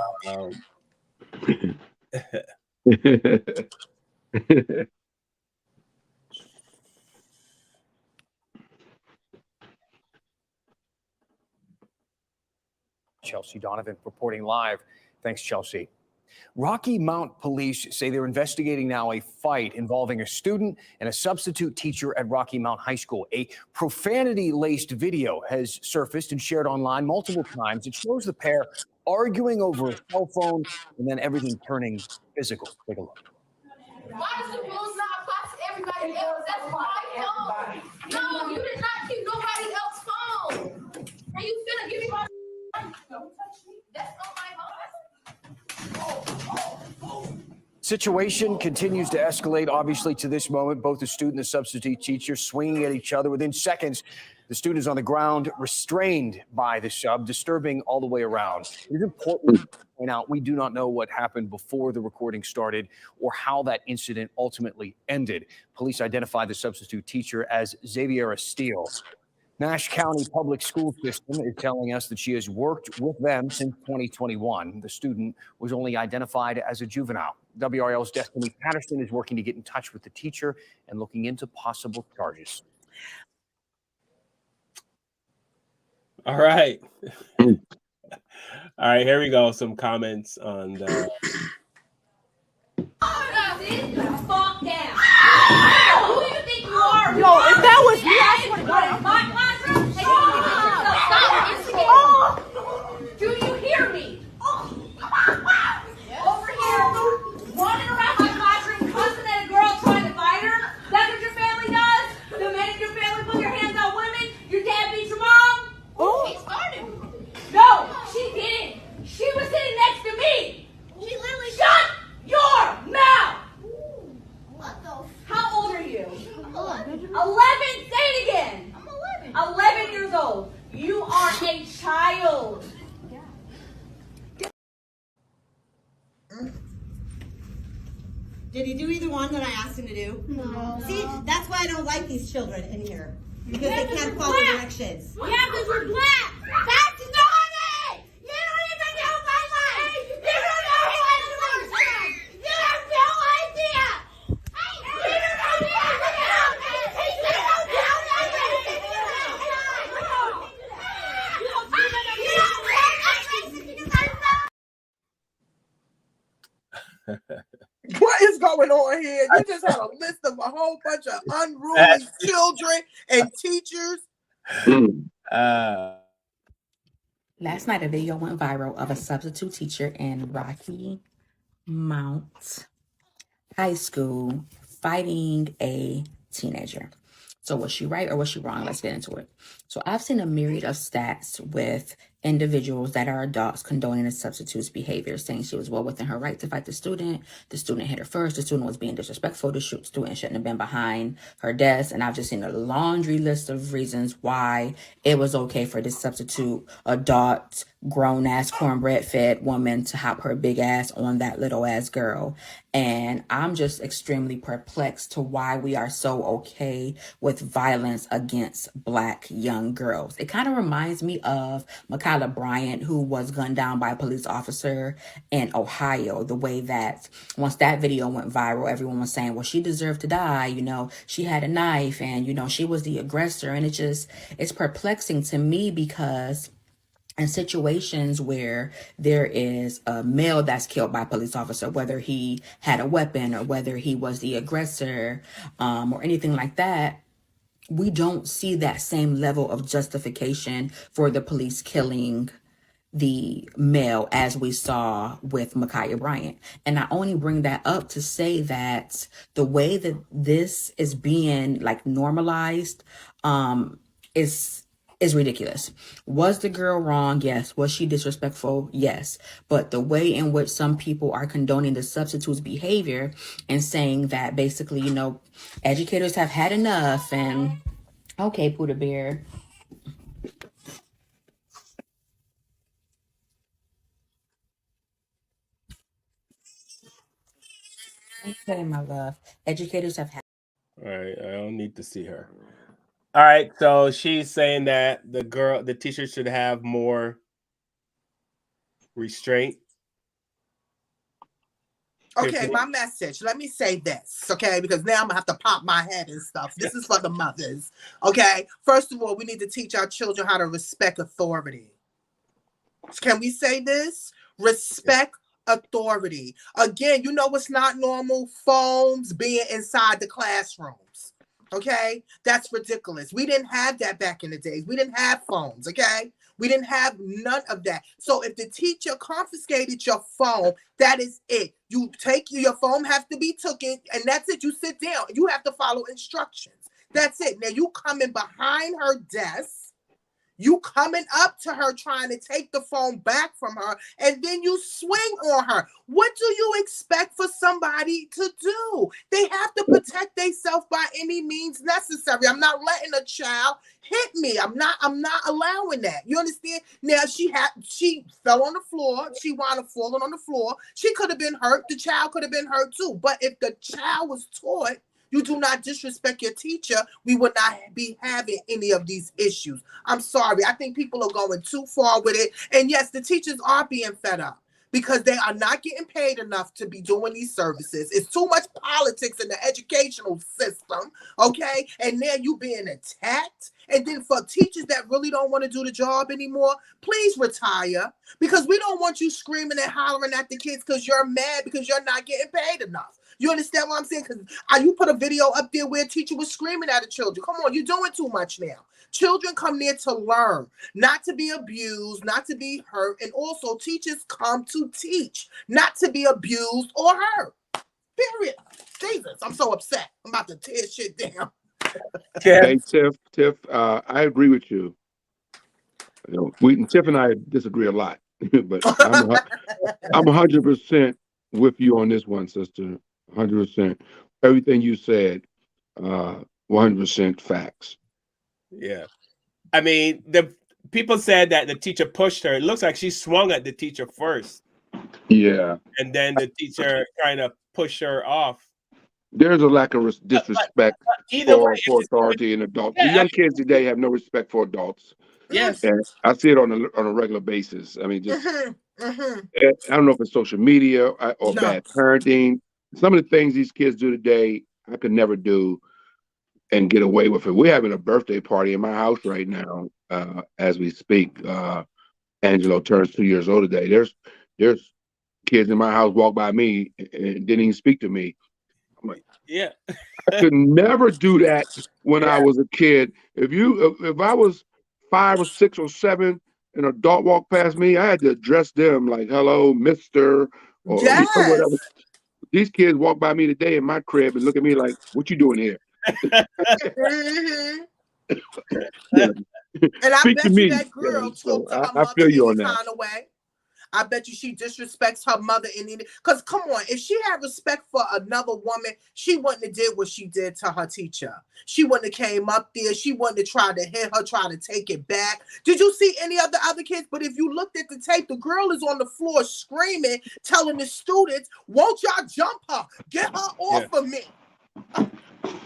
Chelsea Donovan reporting live. Thanks, Chelsea. Rocky Mount police say they're investigating now a fight involving a student and a substitute teacher at Rocky Mount High School. A profanity-laced video has surfaced and shared online multiple times. It shows the pair arguing over a cell phone and then everything turning physical. Take a look. Why does the rules not apply to everybody else? That's my phone. No, you did not keep nobody else's phone. And you finna give me my don't touch me. That's not my phone. Situation continues to escalate, obviously, to this moment. Both the student and the substitute teacher swinging at each other. Within seconds, the student is on the ground, restrained by the sub, disturbing all the way around. It is important to point out we do not know what happened before the recording started or how that incident ultimately ended. Police identified the substitute teacher as Xaviera Steele. Nash County Public School System is telling us that she has worked with them since 2021. The student was only identified as a juvenile. WRL's Destiny Patterson is working to get in touch with the teacher and looking into possible charges. All right. All right, here we go. Some comments on the... Fuck down. Who do you think you are? Yo, if that was me, I would have got in my classroom. Stop instigating. Do you hear me? Over here, running around my classroom, cussing at a girl, trying to fight her. That's what your family does? The minute your family put your hands on women, your dad beats your mom? Oh. She started. No, she didn't. She was sitting next to me. She literally shut your mouth. How old are you? 11. 11? Say it again. I'm 11. 11 years old. You are a child. Did he do either one that I asked him to do? No. See, that's why I don't like these children in here. Because they can't follow directions. Yeah, because we're black. That's not it! You don't even know my life! You don't know who I am! You have no idea! You don't know who What is going on here? You just had a list of a whole bunch of unruly children and teachers. Last night, a video went viral of a substitute teacher in Rocky Mount High School fighting a teenager. So was she right or was she wrong? Let's get into it. So I've seen a myriad of stats with individuals that are adults condoning a substitute's behavior, saying she was well within her right to fight the student. The student hit her first. The student was being disrespectful. The student shouldn't have been behind her desk. And I've just seen a laundry list of reasons why it was okay for this substitute adult, grown-ass, cornbread-fed woman to hop her big ass on that little-ass girl. And I'm just extremely perplexed to why we are so okay with violence against Black young girls. It kind of reminds me of Makayla Bryant, who was gunned down by a police officer in Ohio. The way that once that video went viral, everyone was saying, well, she deserved to die. You know, she had a knife and, you know, she was the aggressor. And it's perplexing to me because in situations where there is a male that's killed by a police officer, whether he had a weapon or whether he was the aggressor, or anything like that, we don't see that same level of justification for the police killing the male as we saw with Makayla Bryant. And I only bring that up to say that the way that this is being like normalized is ridiculous. Was the girl wrong? Yes. Was she disrespectful? Yes. But the way in which some people are condoning the substitute's behavior and saying that basically, you know, educators have had enough and okay, Buddha Bear. Okay, my love. Educators have had. All right, I don't need to see her. All right, so she's saying that the teacher should have more restraint. Okay, my message. Let me say this, okay? Because now I'm gonna have to pop my head and stuff. This is for the mothers, okay? First of all, we need to teach our children how to respect authority. Can we say this? Respect authority. Again, you know what's not normal? Phones being inside the classrooms. Okay, that's ridiculous. We didn't have that back in the days. We didn't have phones. Okay, we didn't have none of that. So if the teacher confiscated your phone, that is it. You take your phone has to be taken, and that's it. You sit down. You have to follow instructions. That's it. Now you coming behind her desk. You coming up to her trying to take the phone back from her, and then you swing on her. What do you expect for somebody to do? They have to protect themselves by any means necessary. I'm not letting a child hit me. I'm not allowing that. You understand? Now she fell on the floor. She wound up falling on the floor. She could have been hurt. The child could have been hurt too. But if the child was taught, you do not disrespect your teacher, we would not be having any of these issues. I'm sorry. I think people are going too far with it. And yes, the teachers are being fed up because they are not getting paid enough to be doing these services. It's too much politics in the educational system, okay? And now you being attacked. And then for teachers that really don't want to do the job anymore, please retire, because we don't want you screaming and hollering at the kids because you're mad because you're not getting paid enough. You understand what I'm saying? Because you put a video up there where a teacher was screaming at the children. Come on, you're doing too much now. Children come there to learn, not to be abused, not to be hurt. And also teachers come to teach, not to be abused or hurt. Period. Jesus, I'm so upset. I'm about to tear shit down. Hey, Tiff, I agree with you. Tiff and I disagree a lot, but I'm 100% with you on this one, sister. 100%. Everything you said, 100% facts. Yeah. I mean, the people said that the teacher pushed her. It looks like she swung at the teacher first. Yeah. And then the teacher kind of pushed her off. There's a lack of disrespect for authority in adults. Yeah, the young kids today have no respect for adults. Yes. And I see it on a regular basis. I mean, just I don't know if it's social media or bad parenting. Some of the things these kids do today, I could never do and get away with it. We're having a birthday party in my house right now as we speak. Angelo turns 2 years old today. There's kids in my house walk by me and didn't even speak to me. I'm like, yeah. I could never do that when I was a kid. If I was 5 or 6 or 7, an adult walked past me, I had to address them like, hello, mister, or whatever. These kids walk by me today in my crib and look at me like, what you doing here? And I Speak to bet you me. that girl So talked to her I mother feel you any on that. kind of way. I bet you she disrespects her mother in any. Because come on, if she had respect for another woman, she wouldn't have did what she did to her teacher. She wouldn't have came up there. She wouldn't have tried to hit her, try to take it back. Did you see any of the other kids? But if you looked at the tape, the girl is on the floor screaming, telling the students, "Won't y'all jump her? Get her off of me."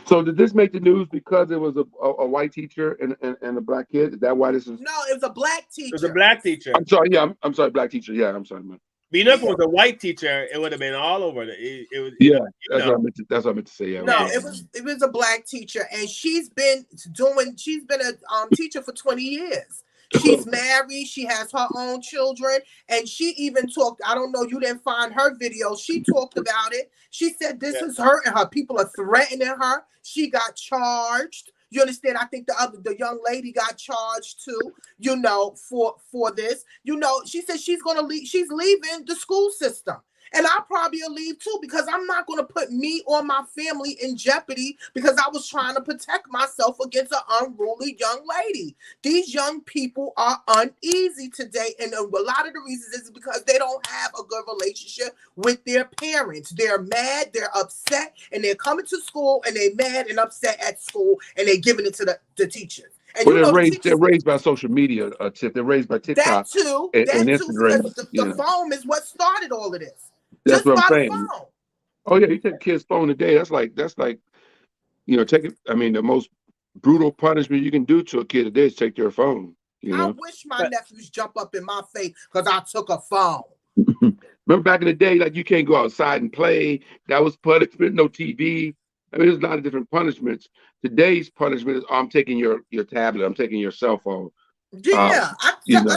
So did this make the news because it was a white teacher and a black kid? Is that why this is? No, it was a black teacher. It was a black teacher. I'm sorry. Yeah, I'm sorry. Black teacher. Yeah, I'm sorry, man. But you know, if it was a white teacher, it would have been all over. It was. Yeah, that's what I meant to say. Yeah. No, it was a black teacher, and she's been a teacher for 20 years. She's married, she has her own children, and she even talked. I don't know, you didn't find her video. She talked about it. She said this is hurting her. People are threatening her. She got charged. You understand? I think the young lady got charged too, for this. She said she's gonna leave, she's leaving the school system. And I probably will leave too, because I'm not going to put me or my family in jeopardy because I was trying to protect myself against an unruly young lady. These young people are uneasy today. And a lot of the reasons is because they don't have a good relationship with their parents. They're mad, they're upset, and they're coming to school and they're mad and upset at school, and they're giving it to the teachers. And well, they're raised by social media, Tiff. They're raised by TikTok and Instagram. Because the phone is what started all of this. That's Just what I'm by saying. the phone. Oh yeah, you take a kid's phone today. That's like take it. I mean, the most brutal punishment you can do to a kid today is take their phone. I wish my nephews jump up in my face because I took a phone. Remember back in the day, like you can't go outside and play. That was punishment. No TV. I mean, there's a lot of different punishments. Today's punishment is, I'm taking your tablet. I'm taking your cell phone. Yeah, I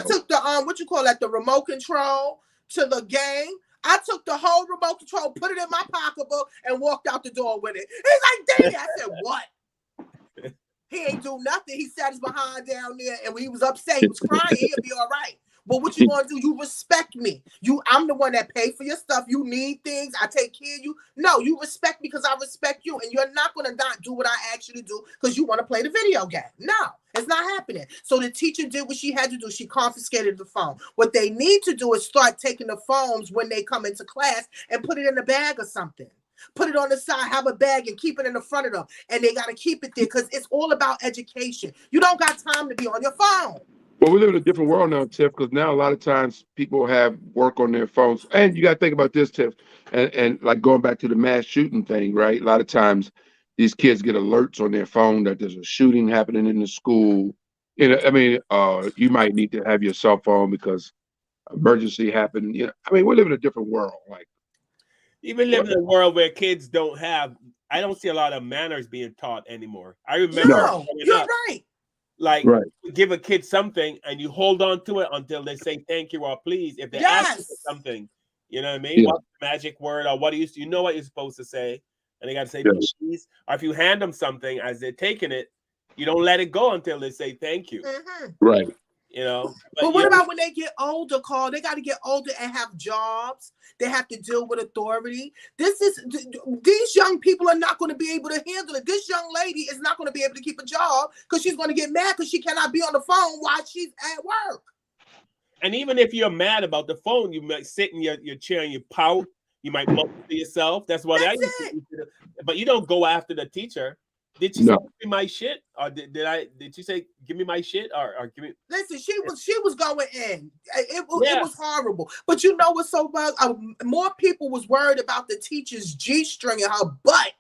took the the remote control to the game. I took the whole remote control, put it in my pocketbook, and walked out the door with it. He's like, "Daddy," I said, "What?" He ain't do nothing. He sat his behind down there, and when he was upset, he was crying. He'll be all right. But what you gonna do? You respect me. I'm the one that pay for your stuff. You need things. I take care of you. No, you respect me because I respect you, and you're not gonna not do what I ask you to do because you want to play the video game. No, it's not happening. So the teacher did what she had to do. She confiscated the phone. What they need to do is start taking the phones when they come into class and put it in a bag or something. Put it on the side, have a bag, and keep it in the front of them. And they got to keep it there because it's all about education. You don't got time to be on your phone. Well, we live in a different world now, Tiff, because now a lot of times people have work on their phones. And you got to think about this, Tiff, and like going back to the mass shooting thing, right? A lot of times these kids get alerts on their phone that there's a shooting happening in the school. You might need to have your cell phone because emergency happened. We live in a different world. Like, even live in a world where kids don't have, I don't see a lot of manners being taught anymore. I remember. No, you're right. Like, give a kid something and you hold on to it until they say thank you or please. If they ask you for something, you know what I mean? What's the magic word or what you know what you're supposed to say, and they got to say please. Or if you hand them something as they're taking it, you don't let it go until they say thank you. Mm-hmm. Right. But what about when they get older, Carl? They got to get older and have jobs. They have to deal with authority. These young people are not going to be able to handle it. This young lady is not going to be able to keep a job because she's going to get mad because she cannot be on the phone while she's at work. And even if you're mad about the phone, you might sit in your chair and you pout. You might mutter to yourself. That's what I used to do. But you don't go after the teacher. Did you say give me my shit, or did you say give me my shit, or give me? Listen, she was going in. It was horrible. But you know what's so bad? More people was worried about the teacher's G-string in her butt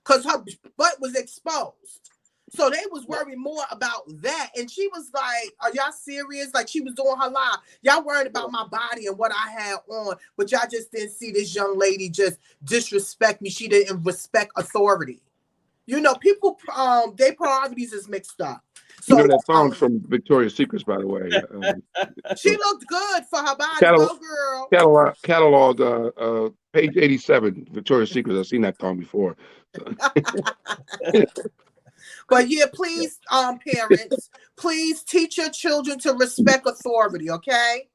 because her butt was exposed. So they was worried more about that. And she was like, "Are y'all serious?" Like she was doing her live. Y'all worried about my body and what I had on, but y'all just didn't see this young lady just disrespect me. She didn't respect authority. People, their priorities is mixed up. So that song's from Victoria's Secrets, by the way. She looked good for her body, girl. Catalog, page 87, Victoria's Secrets. I've seen that song before. But yeah, please, parents, please teach your children to respect authority, okay?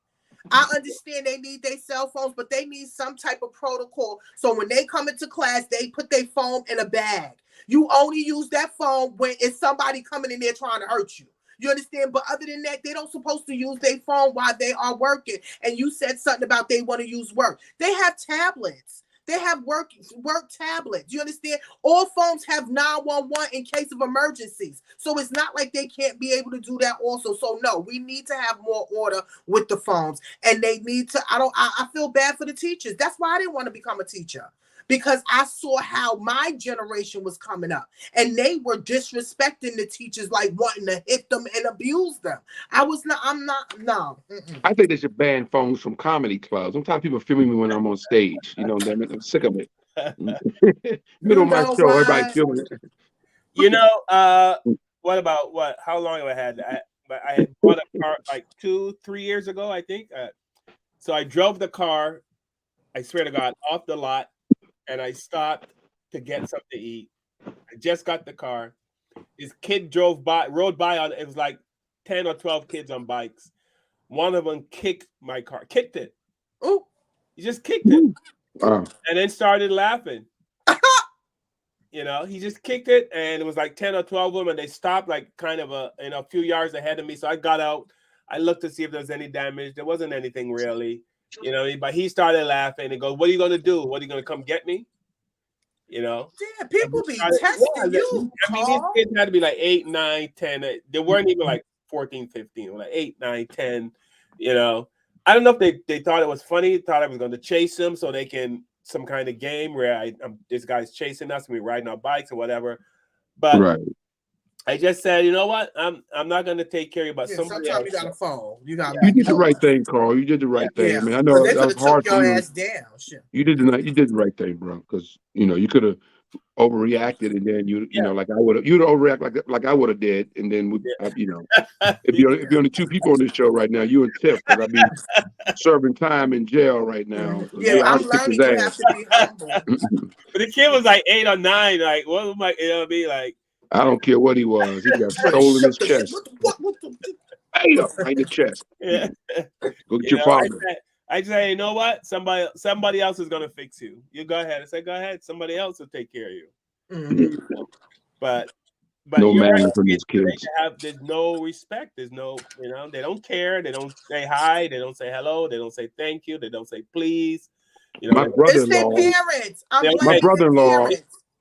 I understand they need their cell phones, but they need some type of protocol. So when they come into class, they put their phone in a bag. You only use that phone when it's somebody coming in there trying to hurt you. You understand? But other than that, they don't supposed to use their phone while they are working. And you said something about they want to use work. They have tablets. They have work tablets. You understand? All phones have 911 in case of emergencies. So it's not like they can't be able to do that also. So no, we need to have more order with the phones. And they need to, I feel bad for the teachers. That's why I didn't want to become a teacher. Because I saw how my generation was coming up. And they were disrespecting the teachers, like wanting to hit them and abuse them. No. I think they should ban phones from comedy clubs. Sometimes people filming me when I'm on stage. You know, I'm sick of it. Middle of my show, everybody filming it. You know, what about what? How long have I had? I had bought a car like 2-3 years ago, I think. So I drove the car, I swear to God, off the lot, and I stopped to get something to eat. I just got the car. This kid rode by on it was like 10 or 12 kids on bikes. One of them kicked my car, kicked it. Oh, he just kicked it. Wow. And then started laughing. You know, he just kicked it, and it was like 10 or 12 of them, and they stopped like kind of a few yards ahead of me. So I got out. I looked to see if there was any damage. There wasn't anything really, you know. But he started laughing and goes, "What are you gonna do? What are you gonna come get me?" You know. Yeah, people be testing you. I mean, these kids had to be like 8, 9, 10. They weren't even like 14, 15. Like 8, 9, 10. You know. I don't know if they thought it was funny. Thought I was going to chase them so they can. Some kind of game where this guy's chasing us and we're riding our bikes or whatever. But right. I just said, you know what? I'm not going to take care of you, but somebody else. You got a phone. You did the right thing, Carl. You did the right thing. I mean, I know they that was hard took for your you. ass down. Shit. You did the right thing, bro. Because you could have overreacted, and then you know, like I would have, you'd overreact like I would have did, and then if you're only two people on this show right now, you and Tiff, because I'd be serving time in jail right now. Yeah, I'm learning you have to be humble. But the kid was like 8 or 9. Like, what am I? You know what I mean? Like, I don't care what he was. He got stolen his chest. What in the chest. Yeah. Go get your father. I say, you know what? Somebody else is gonna fix you. You go ahead. I say, go ahead. Somebody else will take care of you. Mm-hmm. But no man from these kids. There's no respect. There's no, they don't care. They don't say hi. They don't say hello. They don't say thank you. They don't say please. My brother-in-law. It's their parents.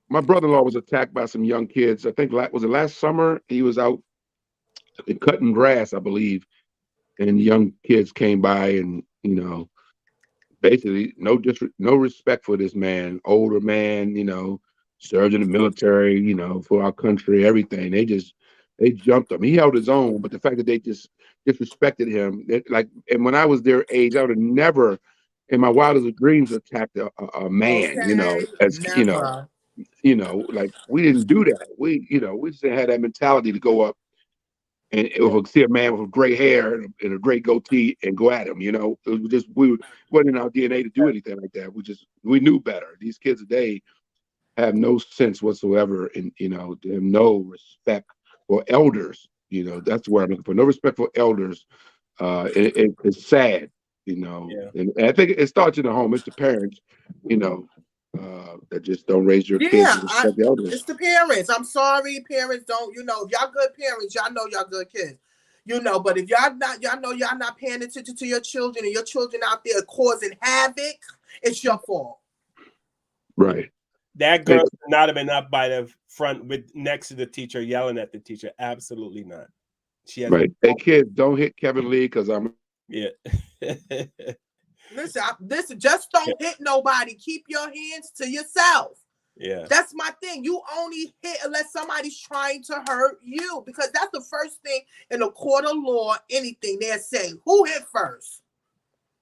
My brother-in-law was attacked by some young kids. I think was it last summer? He was out cutting grass, I believe, and young kids came by and basically no respect for this man, older man, served in the military, for our country, everything. They jumped him. He held his own, but the fact that they just disrespected him, and when I was their age, I would have never, in my wildest dreams, attacked a man. Like we didn't do that. We just didn't have that mentality to go up and see a man with gray hair and a great goatee and go at him. It was just wasn't in our DNA to do anything like that. We knew better. These kids today have no sense whatsoever, and they have no respect for elders. That's where I'm looking for. No respect for elders. It's sad. And I think it starts in the home. It's the parents. That just don't raise your kids to respect the elders. It's the parents. I'm sorry, parents don't. If y'all good parents, y'all know y'all good kids. But if y'all not paying attention to your children and your children out there causing havoc, it's your fault. Right. That girl should not have been up by the front next to the teacher yelling at the teacher. Absolutely not. She has Hey kids, don't hit Kevin Lee because I'm Listen, just don't hit nobody. Keep your hands to yourself. Yeah. That's my thing. You only hit unless somebody's trying to hurt you, because that's the first thing in a court of law, anything they'll say, who hit first?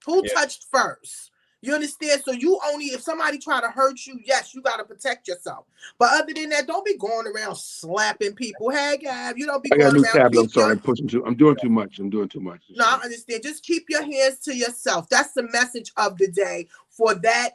Who touched first? You understand? So if somebody try to hurt you, yes, you got to protect yourself. But other than that, don't be going around slapping people. Hey, Gav, you don't be going around. I'm sorry, I'm doing too much. No, I understand. Just keep your hands to yourself. That's the message of the day for that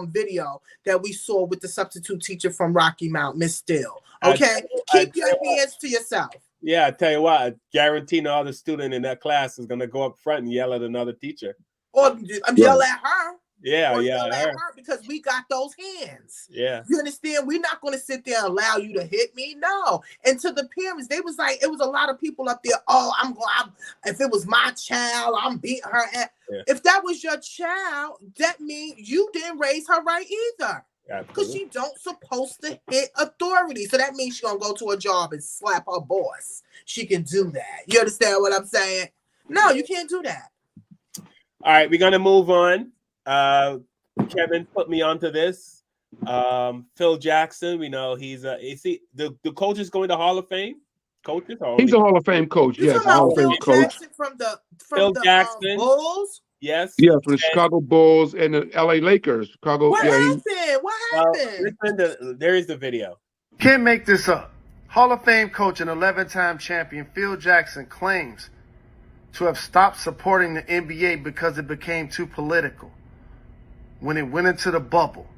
video that we saw with the substitute teacher from Rocky Mount, Miss Still. Okay? Keep your hands to yourself. Yeah, I tell you what, I guarantee another student in that class is going to go up front and yell at another teacher. Or yell at her. Yeah, or yeah, yell at her. her because we got those hands. Yeah. You understand? We're not going to sit there and allow you to hit me. No. And to the parents, they was like, it was a lot of people up there. Oh, if it was my child, I'm beating her. Yeah. If that was your child, that means you didn't raise her right either. Because she don't supposed to hit authority. So that means she's going to go to a job and slap her boss. She can do that. You understand what I'm saying? No, you can't do that. All right, we're going to move on. Kevin put me onto this. Phil Jackson, we know he's the coach is going to Hall of Fame. Coaches? He's a Hall of Fame coach. You Yes, talking a Hall about of Fame Phil coach. Jackson from Phil the Jackson. Bulls? Yes. Yeah, from the Chicago Bulls and the LA Lakers. Chicago. What yeah, happened? What happened? Listen there is the video. Can't make this up. Hall of Fame coach and 11-time champion Phil Jackson claims to have stopped supporting the NBA because it became too political when it went into the bubble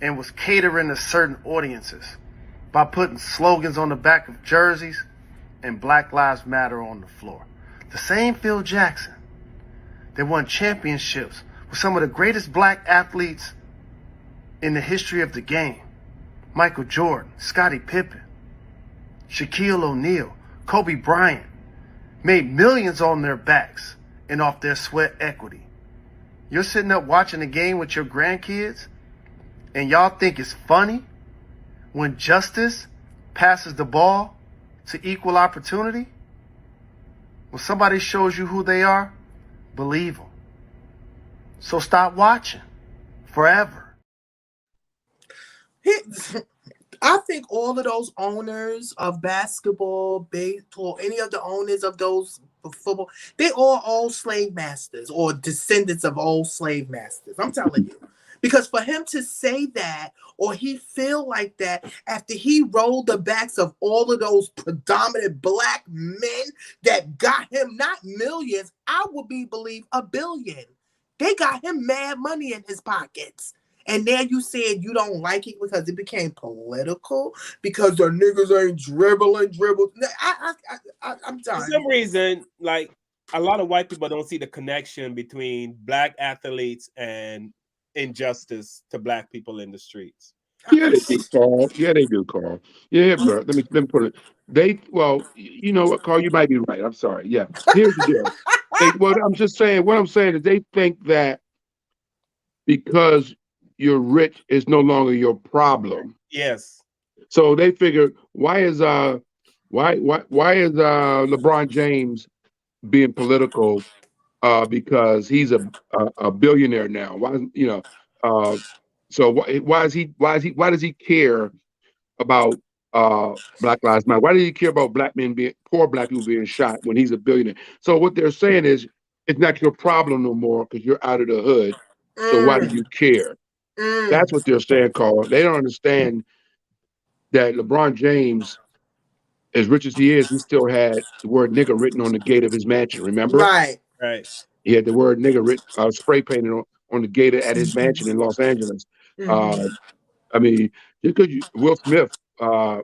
and was catering to certain audiences by putting slogans on the back of jerseys and Black Lives Matter on the floor. The same Phil Jackson that won championships with some of the greatest black athletes in the history of the game. Michael Jordan, Scottie Pippen, Shaquille O'Neal, Kobe Bryant, made millions on their backs and off their sweat equity. You're sitting up watching a game with your grandkids and y'all think it's funny when justice passes the ball to equal opportunity? When somebody shows you who they are, believe them. So stop watching forever. I think all of those owners of basketball, baseball, any of the owners of those football, they all old slave masters or descendants of old slave masters. I'm telling you. Because for him to say that or he feel like that after he rolled the backs of all of those predominant black men that got him not millions, I would believe $1 billion. They got him mad money in his pockets. And now you said you don't like it because it became political because the niggas ain't dribbling. I'm done. For some reason, like a lot of white people don't see the connection between black athletes and injustice to black people in the streets. Yeah, they do, Carl. Yeah, they do, Carl. Yeah, bro. Let me put it. You know what, Carl? You might be right. I'm sorry. Yeah. Here's the deal. What I'm saying is they think that because you're rich is no longer your problem. Yes. So they figure why is LeBron James being political because he's a billionaire now? Why so why does he care about Black Lives Matter? Why does he care about poor black people being shot when he's a billionaire? So what they're saying is it's not your problem no more because you're out of the hood. So why do you care? That's what they're saying, Carl. They don't understand that LeBron James, as rich as he is, he still had the word nigger written on the gate of his mansion. Remember? Right. He had the word nigger spray painted on the gate at his mansion in Los Angeles. I mean, because Will Smith a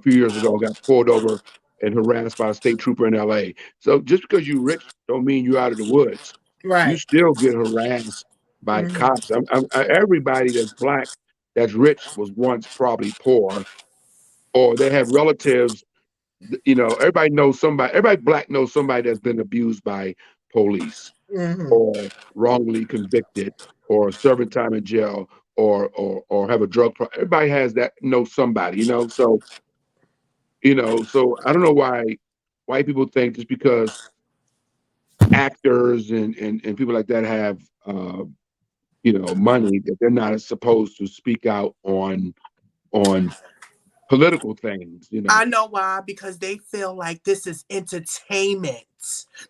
few years ago got pulled over and harassed by a state trooper in LA. So just because you're rich don't mean you're out of the woods. Right. You still get harassed by cops. Everybody that's black, that's rich, was once probably poor, or they have relatives. You know, everybody knows somebody. Everybody black knows somebody that's been abused by police, or wrongly convicted, or serving time in jail, or have a drug problem. Everybody has that. Knows somebody. You know, so I don't know why white people think just because actors and people like that have money that they're not supposed to speak out on political things. I know why, because they feel like this is entertainment.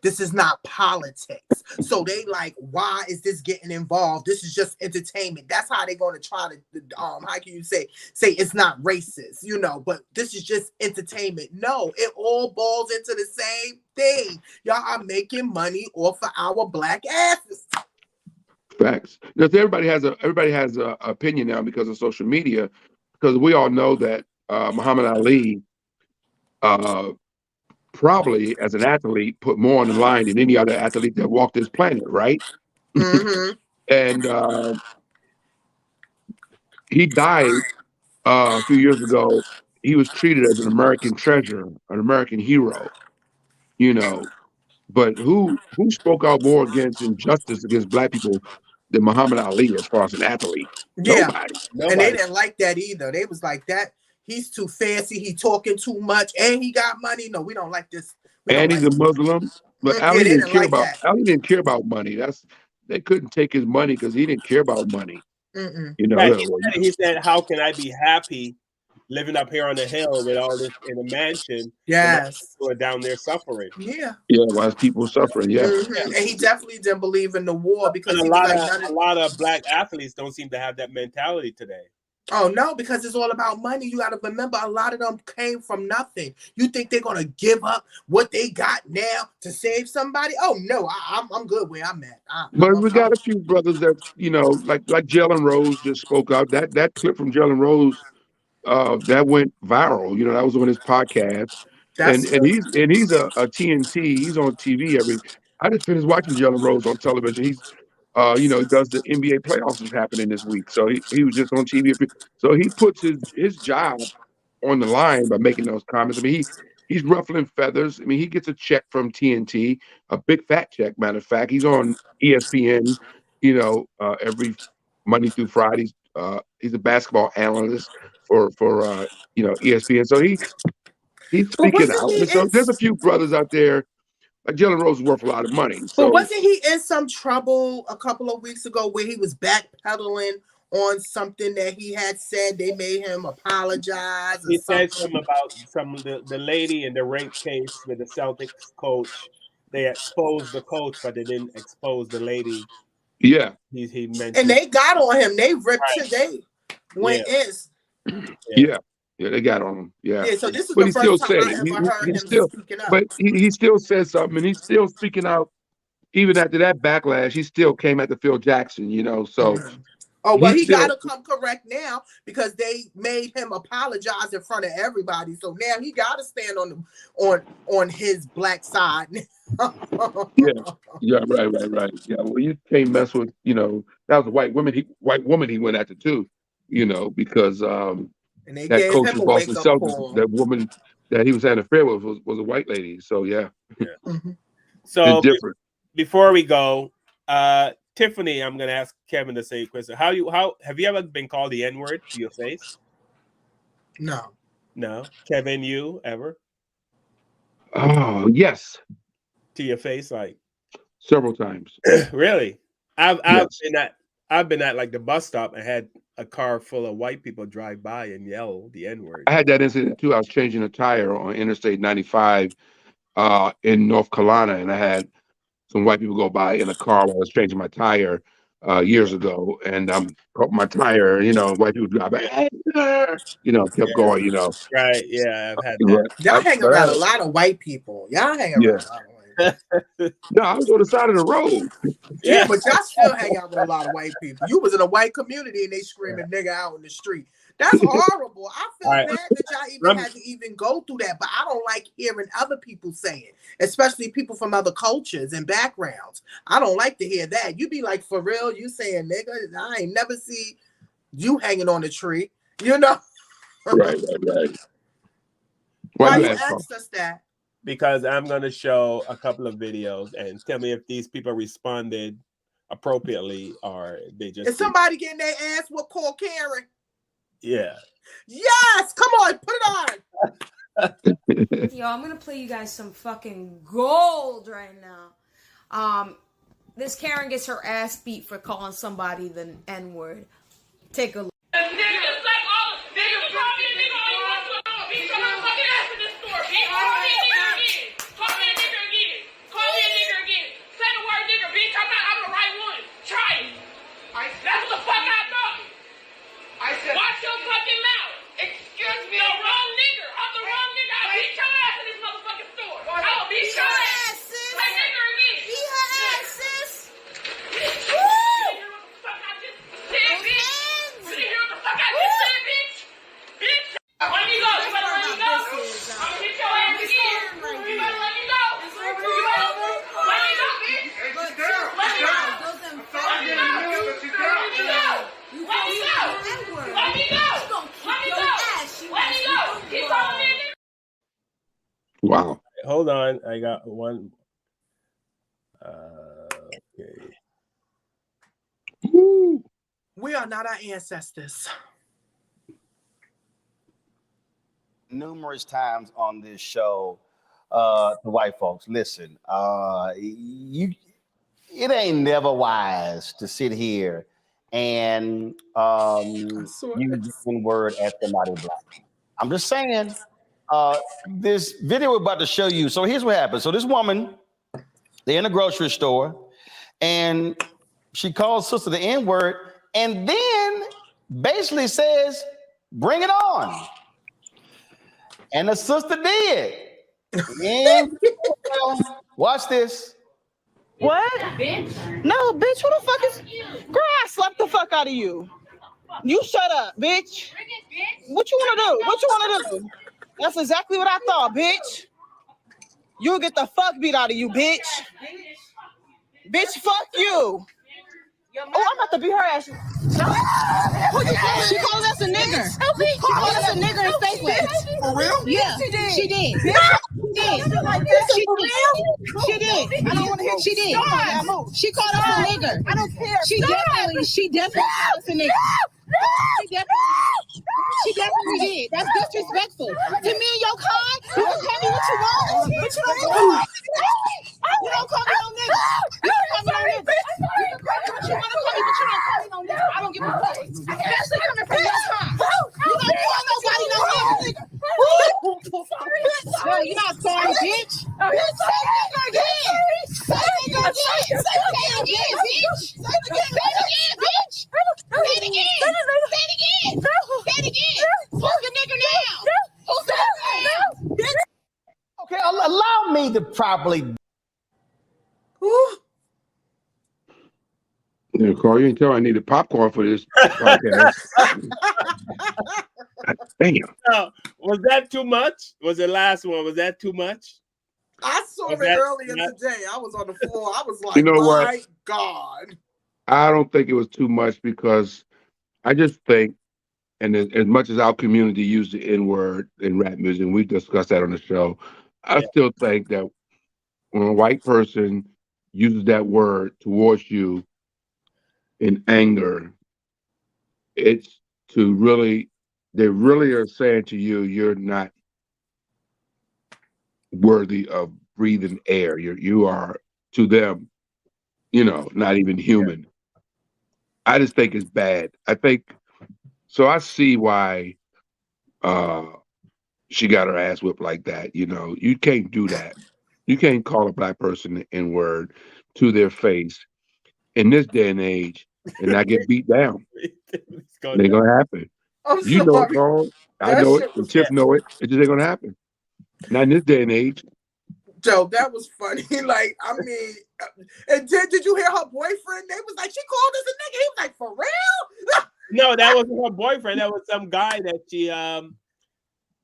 This is not politics. So they like, why is this getting involved? This is just entertainment. That's how they're going to try to how can you say it's not racist, but this is just entertainment. No, it all boils into the same thing. Y'all are making money off of our black asses. Facts. Because everybody has a opinion now because of social media, because we all know that Muhammad Ali probably as an athlete put more on the line than any other athlete that walked this planet, right? and he died a few years ago. He was treated as an American treasure, an American hero, you know. But who spoke out more against injustice against black people than Muhammad Ali as far as an athlete? Yeah. Nobody. And they didn't like that either. They was like that. He's too fancy. He talking too much, and he got money. No, we don't like this. And he's a Muslim. But Yeah, Ali they didn't didn't care like about that. Ali didn't care about money. They couldn't take his money because he didn't care about money. Mm-mm. You know, Right. He said, "How can I be happy living up here on the hill with all this in a mansion? Yes. Who are down there suffering." Yeah. yeah, while people suffering, yeah. And he definitely didn't believe in the war because And he a was lot like, of a lot of black athletes don't seem to have that mentality today. oh no, because it's all about money. You got to remember, a lot of them came from nothing. You think they're gonna give up what they got now to save somebody? Oh no, I'm good where I'm at. But we got a few brothers that, you know, like Jalen Rose just spoke out. That clip from Jalen Rose that went viral. You know, that was on his podcast. That's And he's a TNT. He's on TV every. I just finished watching Jalen Rose on television. He's you know, he does the NBA playoffs is happening this week. So he was just on TV. So he puts his job on the line by making those comments. I mean, he's ruffling feathers. I mean, he gets a check from TNT, a big fat check, matter of fact. He's on ESPN, you know, every Monday through Fridays. He's a basketball analyst for you know, ESPN. So he's speaking out. And so there's a few brothers out there. Like Jalen Rose is worth a lot of money. So But wasn't he in some trouble a couple of weeks ago where he was backpedaling on something that he had said? They made him apologize. He said something about the lady in the rape case with the Celtics coach. They exposed the coach, but they didn't expose the lady. Yeah. He mentioned, and they got on him. They ripped him. They went in. Yeah. Yeah, they got on him. Yeah. Yeah, so this is But the he still first time said I it. ever heard He him still, speaking up. but he still said something, and he's still speaking out. Even after that backlash, he still came at the Phil Jackson, you know. So, oh well, he still, got to come correct now because they made him apologize in front of everybody. So now he got to stand on his black side. yeah, right. Yeah, well, you can't mess with, you know, that was a white woman he went after too, you know, because and they that gave coach him of a Boston wake-up Celtics, call. that woman that he was having an affair with was a white lady. So yeah. So it's different. Before we go, Tiffany, I'm gonna ask Kevin the same question. How have you ever been called the N-word to your face? No. Kevin, you ever? Oh yes. To your face, like several times. Really? I've been at like the bus stop and had a car full of white people drive by and yell the N-word. I had that incident too. I was changing a tire on Interstate 95 in North Carolina, and I had some white people go by in a car while I was changing my tire years ago, and caught my tire. You know, white people drive by, hey, you know, kept going. You know, right? Yeah, I've had that. Y'all hang around a lot of white people. Y'all hang around a lot of white people. No, I was on the side of the road. Yeah, but y'all still hang out with a lot of white people. You was in a white community and they screaming nigga out in the street. That's horrible. I feel bad that y'all even had to even go through that, but I don't like hearing other people say it, especially people from other cultures and backgrounds. I don't like to hear that. You be like, for real, you saying nigga? I ain't never see you hanging on the tree, you know? Right. Why you asked us that? Because I'm going to show a couple of videos and tell me if these people responded appropriately or they just. Is somebody getting their ass whooped called Karen? Yeah. Yes, come on, put it on. Yo, I'm gonna play you guys some fucking gold right now. This Karen gets her ass beat for calling somebody the N-word. Take a look. That's what the fuck I thought. I said, watch your fucking mouth. Excuse me. The wrong nigger. I'm the wrong nigger. I'll beat your ass in this motherfucking store. I'll beat your ass. Say nigger again. Beat her ass, sis. Woo! You hear what the fuck I just said, bitch? You hear what the fuck I Wow. Hold on, I got one. Okay. Woo. We are not our ancestors. Numerous times on this show, the white folks, listen, it ain't never wise to sit here and use the word at somebody black. I'm just saying, this video we're about to show you. So here's what happened. So this woman, they're in a grocery store, and she calls sister the N-word, and then basically says, "Bring it on." And the sister did. And watch this. What? No, bitch, who the fuck is... Girl, I slapped the fuck out of you. You shut up, bitch. What you want to do? What you want to do? That's exactly what I thought, bitch. You'll get the fuck beat out of you, bitch. Bitch, fuck you. Oh, I'm about to beat her ass. She called us a nigger. She called us a nigger in Stateway. For real? Yeah, she did. She did. She did. I don't want to hear. She did. She called us a nigger. I don't care. She definitely called us a nigger. She definitely did. That's disrespectful. To me and your kind, you can call me what you want. But you don't call me no nigga. You don't call me no nigga. You can call me what you want to call me, but you don't call me no nigga. I don't give a fuck. Especially coming from your kind. You don't call nobody no nigga. No, you're not sorry, bitch. Bitch, say nigga again. Say nigga again. Say it again, bitch. Say it again, bitch. Say it again. Say it again. Say it again. Who's the nigga now? Who's the nigga now? Okay, allow me to properly. Yeah, Carl, you ain't tell I needed popcorn for this podcast. Damn. Was that too much? Was the last one? Was that too much? I saw it earlier today. I was on the floor. I was like, You know what? my God. I don't think it was too much because I just think, and as much as our community used the N-word in rap music, and we discussed that on the show, I still think that when a white person uses that word towards you in anger, it's to really, they really are saying to you, you're not worthy of breathing air. You are, to them, not even human. I just think it's bad. I think, so I see why she got her ass whipped like that. You can't do that. You can't call a black person the N-word to their face in this day and age and not get beat down. It ain't gonna happen. You know it, Carl. I know it. And Tiff know it. It just ain't gonna happen. Not in this day and age. Joe, that was funny. Like, I mean, and did you hear her boyfriend? They was like, she called us a nigga. He was like, for real? No, that wasn't her boyfriend. That was some guy that she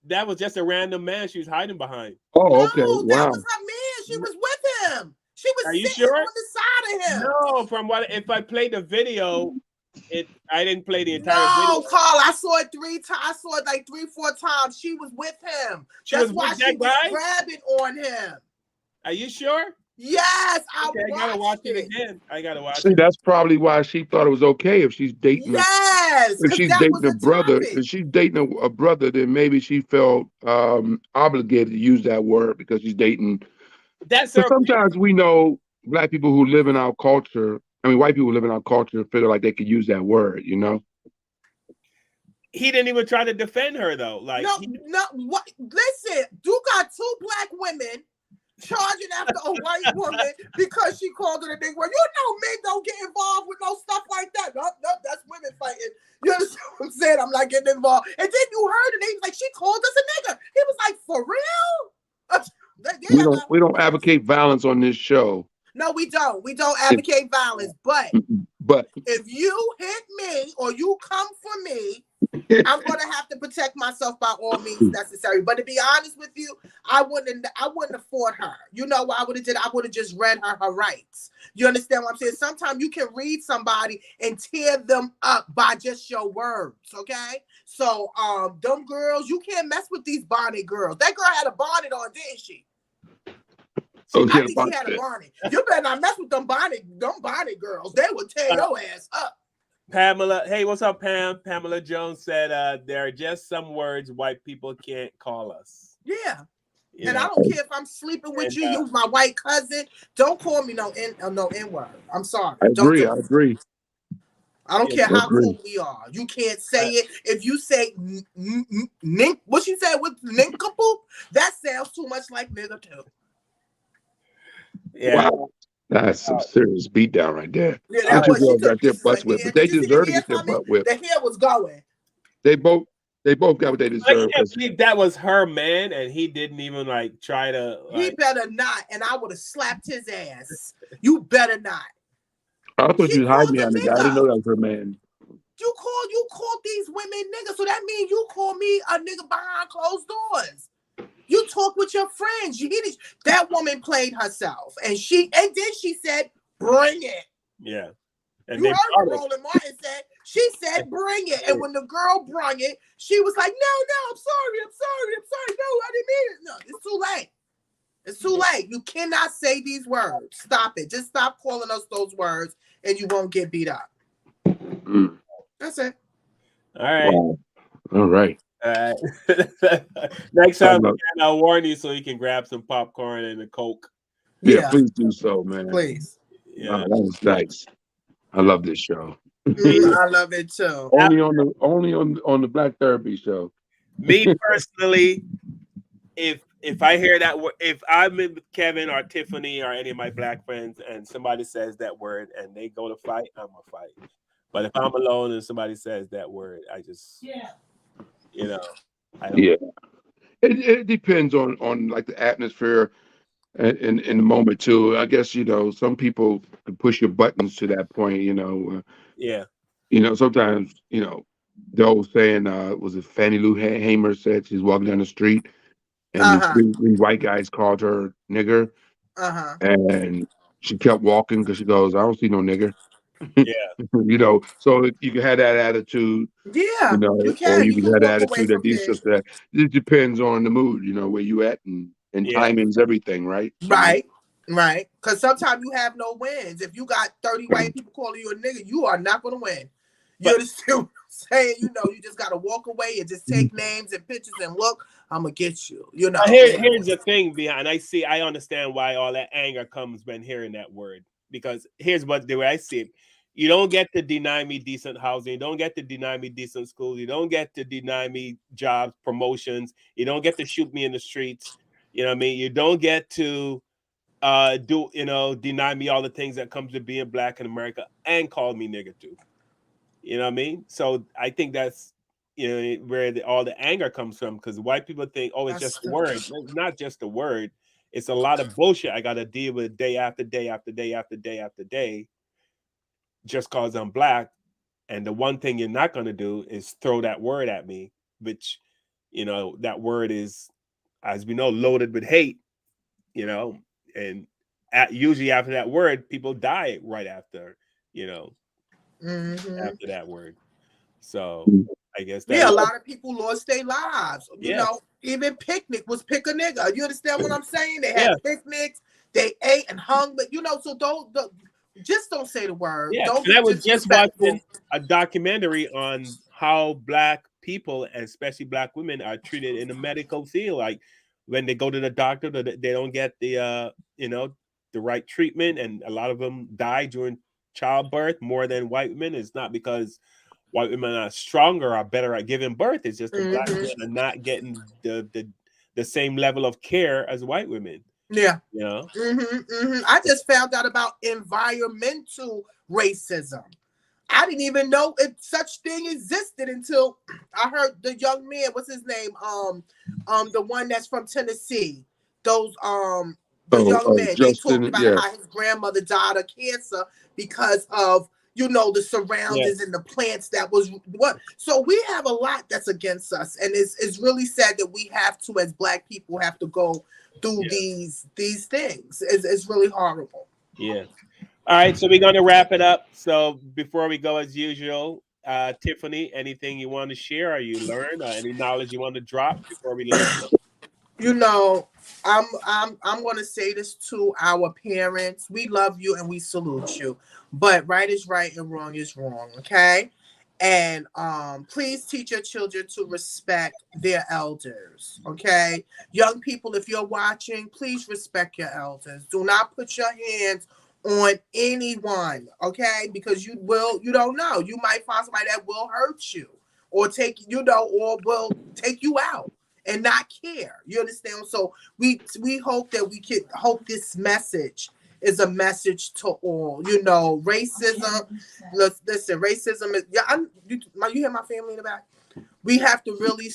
that was just a random man she was hiding behind. Oh, okay. No, Wow. that was her man. She was with him. She was Are you sitting sure? on the side of him. No, from what if I played the video, I didn't play the entire No, video. Carl, I saw it 3 times. I saw it like 3-4 times. She was with him. That's why she was grabbing on him. Are you sure? Yes, I gotta watch it again. I gotta watch See, it. that's probably why she thought it was okay if she's dating. Yes, if she's dating a brother. If she's dating a brother, then maybe she felt obligated to use that word because she's dating. That's so sometimes we know black people who live in our culture. I mean, white people who live in our culture feel like they could use that word. He didn't even try to defend her though. Like no. What? Listen, you got 2 black women charging after a white woman because she called her a nigga. Well, men don't get involved with no stuff like that. No, that's women fighting. You understand what I'm saying? I'm not getting involved. And then you heard it. He was like, she called us a nigga. He was like, for real? We don't advocate violence on this show. No, we don't. We don't advocate violence. But if you hit me or you come for me, I'm gonna have to protect myself by all means necessary. But to be honest with you, I wouldn't have fought her. You know what I would have did? I would have just read her rights. You understand what I'm saying? Sometimes you can read somebody and tear them up by just your words. Okay. So them girls, you can't mess with these bonnet girls. That girl had a bonnet on, didn't she? Oh, I think she had a bonnet. You better not mess with them bonnet girls. They will tear your ass up. Pamela, hey, what's up, Pam? Pamela Jones said there are just some words white people can't call us. Yeah. You and know? I don't care if I'm sleeping with you. You my white cousin. Don't call me no N-word. I'm sorry. I agree. Don't I agree. I don't care I how agree. cool we are. You can't say it. If you say nink, what she said with nincompoop, that sounds too much like nigga too. Yeah. Wow. That's some serious beatdown right there. Yeah, Them that two was. She girls took got their pieces butts of whipped, hair. but they Did you see the deserve to hair get their coming? butt whipped. The hair was going. They both got what they I deserve. can't believe that was her man, and he didn't even like try to. He better not, and I would have slapped his ass. You better not. I thought you was hiding called behind a the guy. I didn't nigga. know that was her man. You called these women niggas, so that means you call me a nigga behind closed doors. You talk with your friends. That woman played herself, and then she said, "Bring it." Yeah. And You they heard what Roland Martin said. She said, "Bring it." And when the girl brung it, she was like, "No, I'm sorry. No, I didn't mean it. No, it's too late. It's too late. You cannot say these words. Stop it. Just stop calling us those words, and you won't get beat up." That's it. All right. Wow. All right. Next time, I'll warn you so you can grab some popcorn and a Coke. Yeah, please do so, man. Please. Yeah. Wow, that was nice. I love this show. I love it too. only on the Black Therapy show. Me personally, if I hear that word, if I'm with Kevin or Tiffany or any of my black friends and somebody says that word and they go to fight, I'm gonna fight. But if I'm alone and somebody says that word, I just I don't. Yeah, it depends on like the atmosphere and in the moment too. I guess some people can push your buttons to that point. Yeah. Sometimes the old saying was it Fannie Lou Hamer said she's walking down the street and these three white guys called her nigger, and she kept walking because she goes, I don't see no nigger. Yeah. So you can have that attitude. Yeah, you Or can. you You can can have the walk away attitude that from these this. sisters. It depends on the mood, where you at, and timing's everything, right? Right. Because sometimes you have no wins. If you got 30 white people calling you a nigga, you are not going to win. You understand what I'm saying? You just got to walk away and just take names and pictures and look, I'm going to get you. Here's the thing behind. I understand why all that anger comes when hearing that word. Because here's the way I see it. You don't get to deny me decent housing. You don't get to deny me decent schools. You don't get to deny me jobs, promotions. You don't get to shoot me in the streets. You know what I mean? You don't get to deny me all the things that comes to being black in America and call me nigger too. You know what I mean? So I think that's where all the anger comes from, because white people think, oh, it's just a word. It's not just a word. It's a lot of bullshit I got to deal with day after day after day after day after day, just cause I'm black. And the one thing you're not going to do is throw that word at me, which, that word is, as we know, loaded with hate, and usually after that word, people die right after, after that word. So I guess a lot of people lost their lives. Yes. Even picnic was pick a nigga. You understand what I'm saying? They had picnics, they ate and hung, but so just don't say the word. Yeah, Don't and I be was just watching a documentary on how black people, and especially black women, are treated in the medical field. Like when they go to the doctor, they don't get the the right treatment, and a lot of them die during childbirth more than white women. It's not because white women are stronger or better at giving birth. It's just the black women are not getting the same level of care as white women. Yeah. Mm-hmm. I just found out about environmental racism. I didn't even know such thing existed until I heard the young man, what's his name? The one that's from Tennessee. Those young men, Justin, they talked about how his grandmother died of cancer because of the surroundings and the plants that was what. So we have a lot that's against us, and it's really sad that we have to, as black people, have to go through these things. It's really horrible. Yeah. All right, so we're going to wrap it up. So before we go, as usual, Tiffany, anything you want to share or you learned or any knowledge you want to drop before we let you go? You know, I'm gonna say this to our parents. We love you and we salute you. But right is right and wrong is wrong, okay? And please teach your children to respect their elders, okay? Young people, if you're watching, please respect your elders. Do not put your hands on anyone, okay? Because you don't know. You might find somebody that will hurt you or or will take you out and not care. You understand? So we hope that we could hope this message is a message to all. You know, racism. Listen, racism is you hear my family in the back. We have to really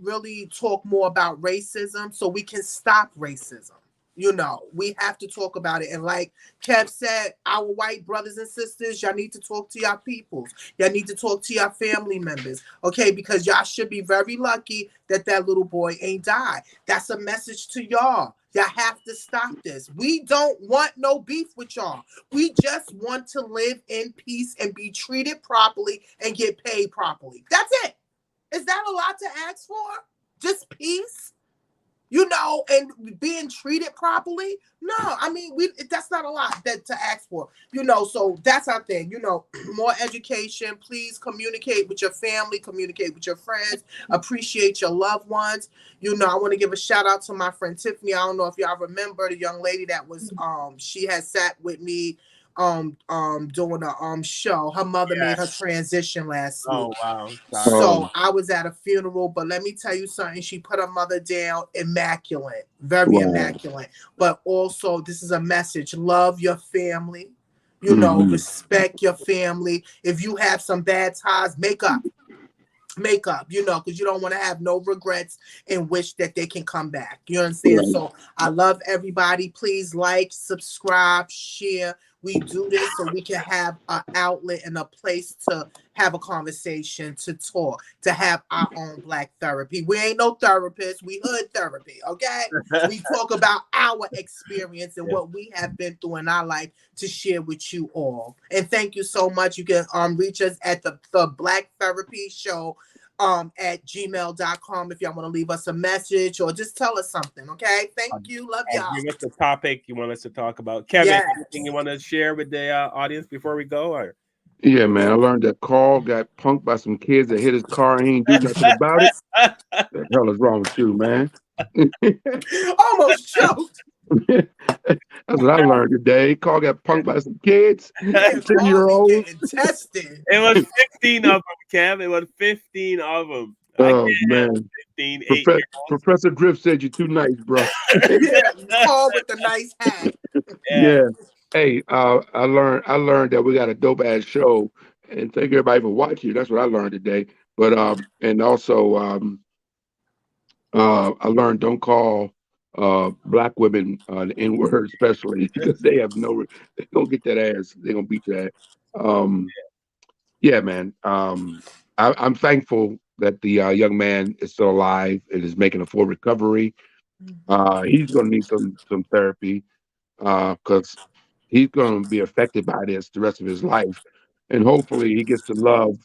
really talk more about racism so we can stop racism. You know, we have to talk about it. And like Kev said, our white brothers and sisters, y'all need to talk to your peoples. Y'all need to talk to your family members, okay? Because y'all should be very lucky that that little boy ain't died. That's a message to y'all. Y'all have to stop this. We don't want no beef with y'all. We just want to live in peace and be treated properly and get paid properly. That's it. Is that a lot to ask for? Just peace? You know, and being treated properly. No, I mean, that's not a lot to ask for, you know, so that's our thing, you know, more education. Please communicate with your family, communicate with your friends, appreciate your loved ones. You know, I want to give a shout out to my friend Tiffany. I don't know if y'all remember the young lady that was, she had sat with me doing a show. Her mother made her transition last week. Oh wow. So I was at a funeral, but let me tell you something. She put her mother down immaculate, very immaculate. But also, this is a message: love your family. You know, respect your family. If you have some bad ties, make up, you know, because you don't want to have no regrets and wish that they can come back. You understand? Right. So I love everybody. Please like, subscribe, share. We do this so we can have an outlet and a place to have a conversation, to talk, to have our own Black therapy. We ain't no therapists. We hood therapy, okay? We talk about our experience and what we have been through in our life to share with you all. And thank you so much. You can reach us at the Black Therapy Show at gmail.com if y'all want to leave us a message or just tell us something, okay? Thank you. Love y'all. Give us the topic you want us to talk about. Kevin, anything you want to share with the audience before we go? Or Yeah, man. I learned that Carl got punked by some kids that hit his car and he didn't do nothing about it. What the hell is wrong with you, man? Almost choked. That's what I learned today. Carl got punked by some kids, 10-year-olds. Tested. It was 15 of them, Kev. It was 15 of them. Oh, man. 15, Professor Drift said you're too nice, bro. Yeah, Carl with the nice hat. Yeah. Hey, I learned that we got a dope ass show, and thank everybody for watching. That's what I learned today. But and also I learned don't call Black women the N word, especially because they have they gonna get that ass. They gonna beat that. Yeah, man. I'm thankful that the young man is still alive and is making a full recovery. He's gonna need some therapy because he's going to be affected by this the rest of his life. And hopefully he gets the love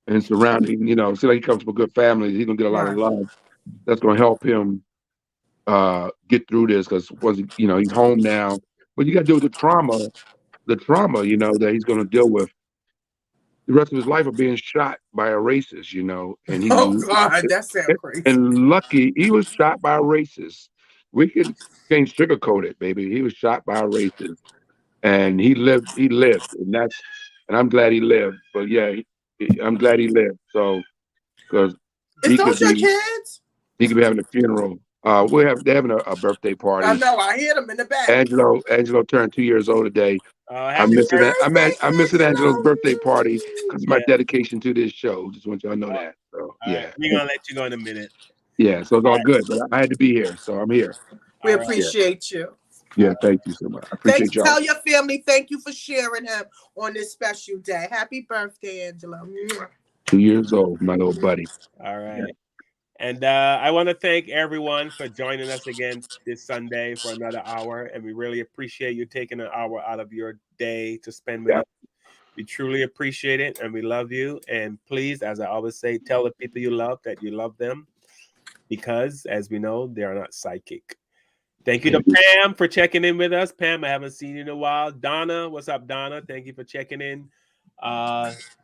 and surrounding, you know, see like he comes from a good family, he's going to get a lot of love. That's going to help him get through this because once, you know, he's home now. But you got to deal with the trauma, you know, that he's going to deal with the rest of his life of being shot by a racist, you know. And he, Oh, God, that sounds crazy. And lucky he was shot by a racist. Can't sugarcoat it, baby. He was shot by a racist. And he lived, and I'm glad he lived. But yeah, I'm glad he lived. So, because Is those your kids? he could be having a funeral. They're having a birthday party. I know, I hear them in the back. Angelo turned 2 years old today. I'm missing that. I'm missing Angelo's birthday party because of my dedication to this show. Just want y'all to know that. So yeah, we're gonna let you go in a minute. Yeah, so it's all good. But I had to be here, so I'm here. We appreciate you. Yeah, thank you so much. I appreciate y'all. Tell your family thank you for sharing him on this special day. Happy birthday, Angelo. 2 years old, my little buddy. All right. Yeah. And I want to thank everyone for joining us again this Sunday for another hour. And we really appreciate you taking an hour out of your day to spend with us. We truly appreciate it, and we love you. And please, as I always say, tell the people you love that you love them, because, as we know, they are not psychic. Thank you to Pam for checking in with us. Pam, I haven't seen you in a while. Donna, what's up, Donna? Thank you for checking in.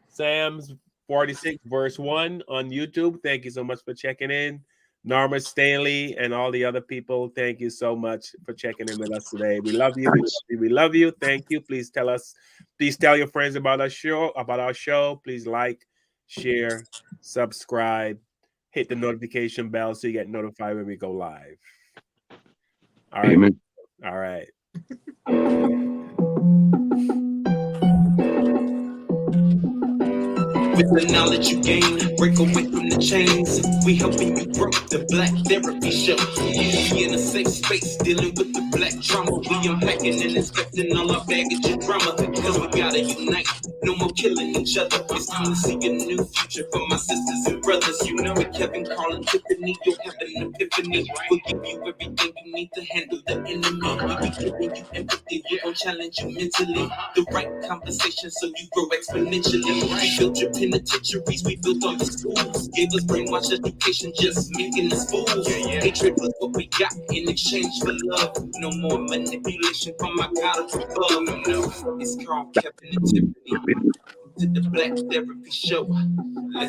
Sam's 46 verse 1 on YouTube. Thank you so much for checking in. Norma Stanley and all the other people, thank you so much for checking in with us today. We love you. We love you. We love you. Thank you. Please tell your friends about our show. Please like, share, subscribe, hit the notification bell so you get notified when we go live. All right. Amen. All right. With the knowledge you gain, break away from the chains. We helping you grow the Black Therapy Show. We in a safe space, dealing with the black trauma. We unpacking and inspecting all our baggage and drama. Cause we gotta unite, no more killing each other. It's time to see a new future for my sisters and brothers. You know it, Kevin, Carl, and Tiffany. You'll have an epiphany. We'll give you everything you need to handle the enemy. We be giving you empathy, we gon' challenge you mentally. The right conversation so you grow exponentially. We built your penitentiaries, we built all the schools. Gave us brainwash education, just making us fools. Hatred was what we got in exchange for love. No more manipulation from my God up above. No, it's Carl, Kevin, and Tiffany. To the Black Therapy Show.